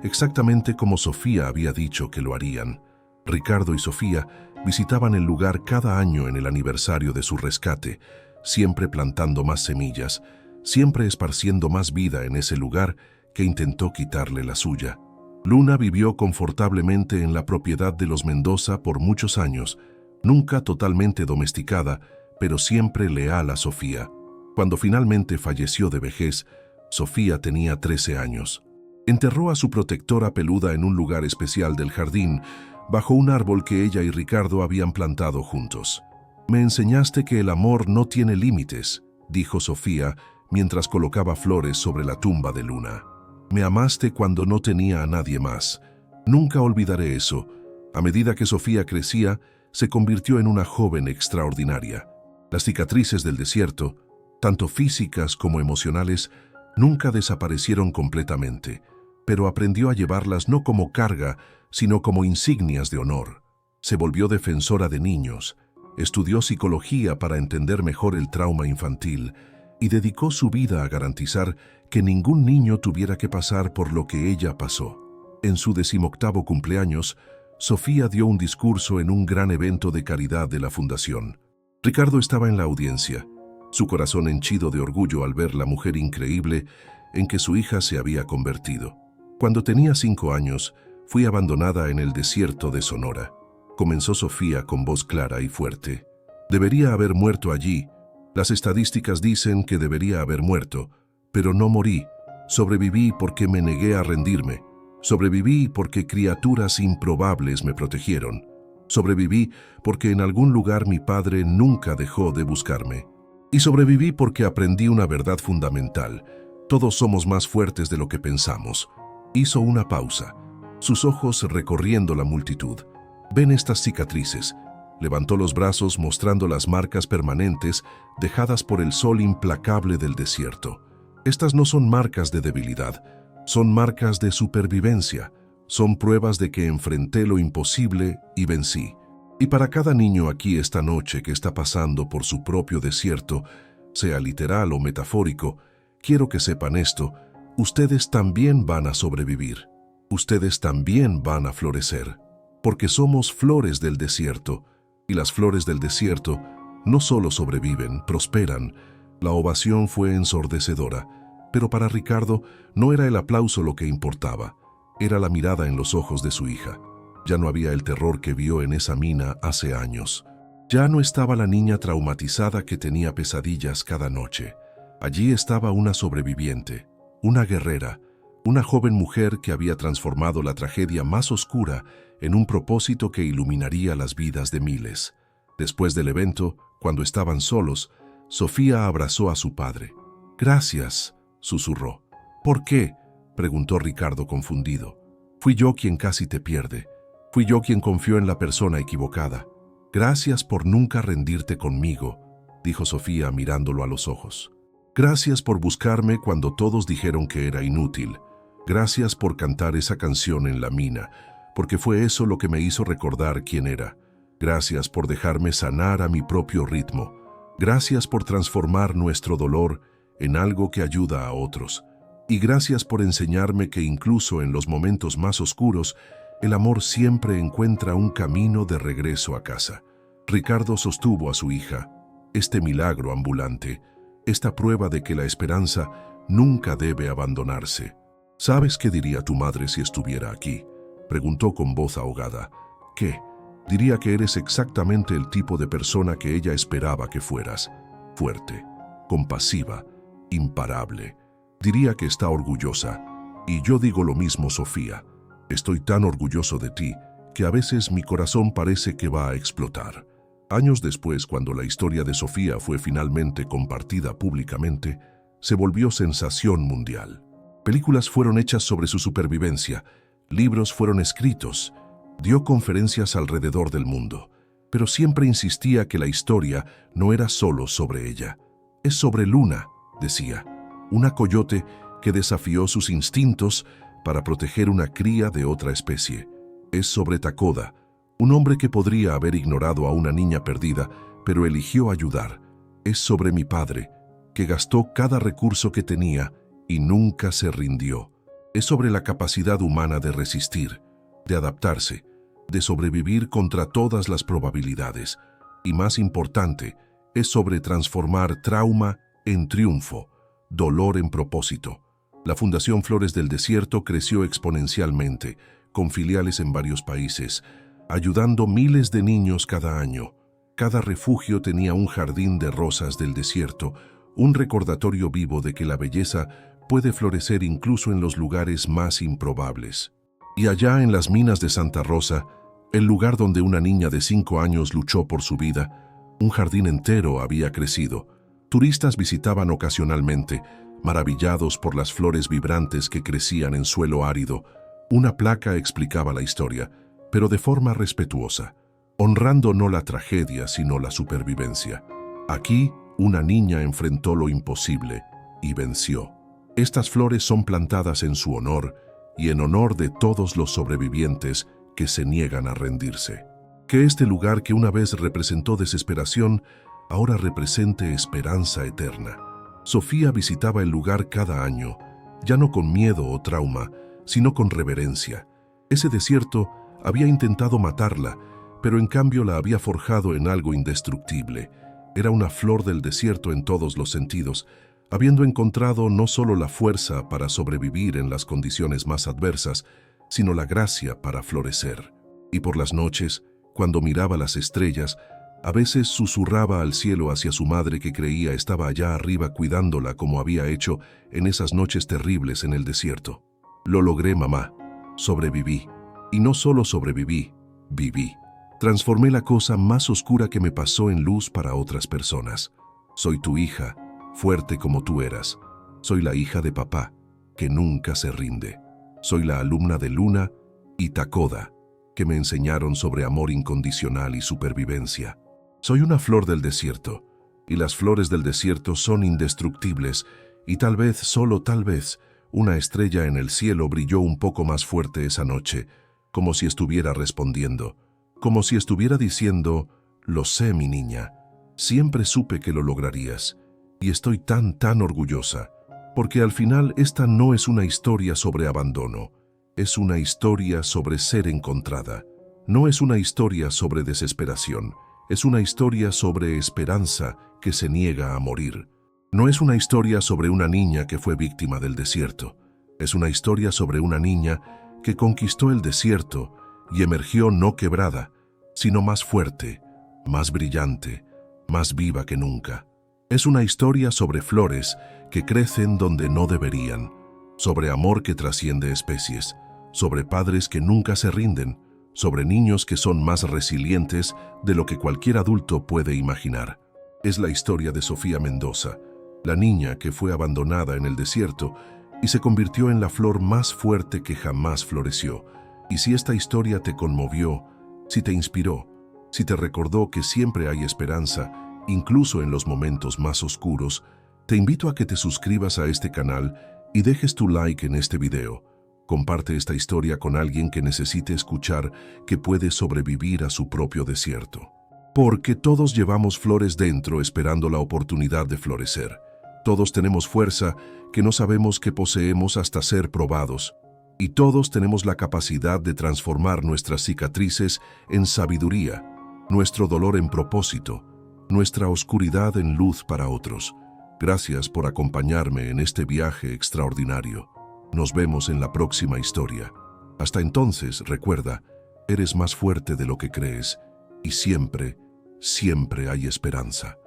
exactamente como Sofía había dicho que lo harían. Ricardo y Sofía visitaban el lugar cada año en el aniversario de su rescate, siempre plantando más semillas, siempre esparciendo más vida en ese lugar que intentó quitarle la suya. Luna vivió confortablemente en la propiedad de los Mendoza por muchos años, nunca totalmente domesticada, pero siempre leal a Sofía. Cuando finalmente falleció de vejez, Sofía tenía 13 años. Enterró a su protectora peluda en un lugar especial del jardín, bajo un árbol que ella y Ricardo habían plantado juntos. «Me enseñaste que el amor no tiene límites», dijo Sofía mientras colocaba flores sobre la tumba de Luna. «Me amaste cuando no tenía a nadie más. Nunca olvidaré eso». A medida que Sofía crecía, se convirtió en una joven extraordinaria. Las cicatrices del desierto, tanto físicas como emocionales, nunca desaparecieron completamente, pero aprendió a llevarlas no como carga, sino como insignias de honor. Se volvió defensora de niños, estudió psicología para entender mejor el trauma infantil y dedicó su vida a garantizar que ningún niño tuviera que pasar por lo que ella pasó. En su 18º cumpleaños, Sofía dio un discurso en un gran evento de caridad de la Fundación. Ricardo estaba en la audiencia, su corazón henchido de orgullo al ver la mujer increíble en que su hija se había convertido. «Cuando tenía 5 años, fui abandonada en el desierto de Sonora», comenzó Sofía con voz clara y fuerte. «Debería haber muerto allí. Las estadísticas dicen que debería haber muerto, pero no morí. Sobreviví porque me negué a rendirme. Sobreviví porque criaturas improbables me protegieron. Sobreviví porque en algún lugar mi padre nunca dejó de buscarme. Y sobreviví porque aprendí una verdad fundamental. Todos somos más fuertes de lo que pensamos». Hizo una pausa, sus ojos recorriendo la multitud. «¿Ven estas cicatrices?». Levantó los brazos mostrando las marcas permanentes dejadas por el sol implacable del desierto. «Estas no son marcas de debilidad, son marcas de supervivencia. Son pruebas de que enfrenté lo imposible y vencí. Y para cada niño aquí esta noche que está pasando por su propio desierto, sea literal o metafórico, quiero que sepan esto: ustedes también van a sobrevivir. Ustedes también van a florecer. Porque somos flores del desierto, y las flores del desierto no solo sobreviven, prosperan». La ovación fue ensordecedora, pero para Ricardo no era el aplauso lo que importaba, era la mirada en los ojos de su hija. Ya no había el terror que vio en esa mina hace años. Ya no estaba la niña traumatizada que tenía pesadillas cada noche. Allí estaba una sobreviviente, una guerrera, una joven mujer que había transformado la tragedia más oscura en un propósito que iluminaría las vidas de miles. Después del evento, cuando estaban solos, Sofía abrazó a su padre. «Gracias», susurró. «¿Por qué?», preguntó Ricardo confundido. «Fui yo quien casi te pierde. Fui yo quien confió en la persona equivocada. Gracias por nunca rendirte conmigo», dijo Sofía mirándolo a los ojos. «Gracias por buscarme cuando todos dijeron que era inútil. Gracias por cantar esa canción en la mina, porque fue eso lo que me hizo recordar quién era. Gracias por dejarme sanar a mi propio ritmo. Gracias por transformar nuestro dolor en algo que ayuda a otros. Y gracias por enseñarme que incluso en los momentos más oscuros, el amor siempre encuentra un camino de regreso a casa». Ricardo sostuvo a su hija, este milagro ambulante, esta prueba de que la esperanza nunca debe abandonarse. «¿Sabes qué diría tu madre si estuviera aquí?», preguntó con voz ahogada. «¿Qué?». «Diría que eres exactamente el tipo de persona que ella esperaba que fueras. Fuerte, compasiva, imparable. Diría que está orgullosa. Y yo digo lo mismo, Sofía. Estoy tan orgulloso de ti que a veces mi corazón parece que va a explotar». Años después, cuando la historia de Sofía fue finalmente compartida públicamente, se volvió sensación mundial. Películas fueron hechas sobre su supervivencia, libros fueron escritos, dio conferencias alrededor del mundo, pero siempre insistía que la historia no era solo sobre ella. «Es sobre Luna», decía, «una coyote que desafió sus instintos para proteger una cría de otra especie. Es sobre Takoda, un hombre que podría haber ignorado a una niña perdida, pero eligió ayudar. Es sobre mi padre, que gastó cada recurso que tenía y nunca se rindió. Es sobre la capacidad humana de resistir, de adaptarse, de sobrevivir contra todas las probabilidades. Y más importante, es sobre transformar trauma en triunfo, dolor en propósito». La Fundación Flores del Desierto creció exponencialmente, con filiales en varios países, ayudando miles de niños cada año. Cada refugio tenía un jardín de rosas del desierto, un recordatorio vivo de que la belleza puede florecer incluso en los lugares más improbables. Y allá en las minas de Santa Rosa, El lugar donde una niña de 5 años luchó por su vida, un jardín entero había crecido. Turistas visitaban ocasionalmente, maravillados por las flores vibrantes que crecían en suelo árido. Una placa explicaba la historia, pero de forma respetuosa, honrando no la tragedia, sino la supervivencia. Aquí, una niña enfrentó lo imposible y venció. Estas flores son plantadas en su honor y en honor de todos los sobrevivientes que se niegan a rendirse. Que este lugar que una vez representó desesperación, ahora represente esperanza eterna. Sofía visitaba el lugar cada año, ya no con miedo o trauma, sino con reverencia. Ese desierto había intentado matarla, pero en cambio la había forjado en algo indestructible. Era una flor del desierto en todos los sentidos, habiendo encontrado no solo la fuerza para sobrevivir en las condiciones más adversas, sino la gracia para florecer. Y por las noches, cuando miraba las estrellas, a veces susurraba al cielo hacia su madre que creía estaba allá arriba cuidándola como había hecho en esas noches terribles en el desierto. Lo logré, mamá. Sobreviví. Y no solo sobreviví, viví. Transformé la cosa más oscura que me pasó en luz para otras personas. Soy tu hija, fuerte como tú eras. Soy la hija de papá, que nunca se rinde. Soy la alumna de Luna y Takoda, que me enseñaron sobre amor incondicional y supervivencia. Soy una flor del desierto, y las flores del desierto son indestructibles, y tal vez, solo tal vez, una estrella en el cielo brilló un poco más fuerte esa noche, como si estuviera respondiendo, como si estuviera diciendo, lo sé, mi niña, siempre supe que lo lograrías, y estoy tan orgullosa, porque al final esta no es una historia sobre abandono, es una historia sobre ser encontrada, no es una historia sobre desesperación, es una historia sobre esperanza que se niega a morir. No es una historia sobre una niña que fue víctima del desierto, es una historia sobre una niña que conquistó el desierto y emergió no quebrada, sino más fuerte, más brillante, más viva que nunca. Es una historia sobre flores que crecen donde no deberían, sobre amor que trasciende especies, sobre padres que nunca se rinden, sobre niños que son más resilientes de lo que cualquier adulto puede imaginar. Es la historia de Sofía Mendoza, la niña que fue abandonada en el desierto y se convirtió en la flor más fuerte que jamás floreció. Y si esta historia te conmovió, si te inspiró, si te recordó que siempre hay esperanza, incluso en los momentos más oscuros, te invito a que te suscribas a este canal y dejes tu like en este video. Comparte esta historia con alguien que necesite escuchar que puede sobrevivir a su propio desierto. Porque todos llevamos flores dentro esperando la oportunidad de florecer. Todos tenemos fuerza que no sabemos que poseemos hasta ser probados. Y todos tenemos la capacidad de transformar nuestras cicatrices en sabiduría, nuestro dolor en propósito, nuestra oscuridad en luz para otros. Gracias por acompañarme en este viaje extraordinario. Nos vemos en la próxima historia. Hasta entonces, recuerda, eres más fuerte de lo que crees y siempre hay esperanza.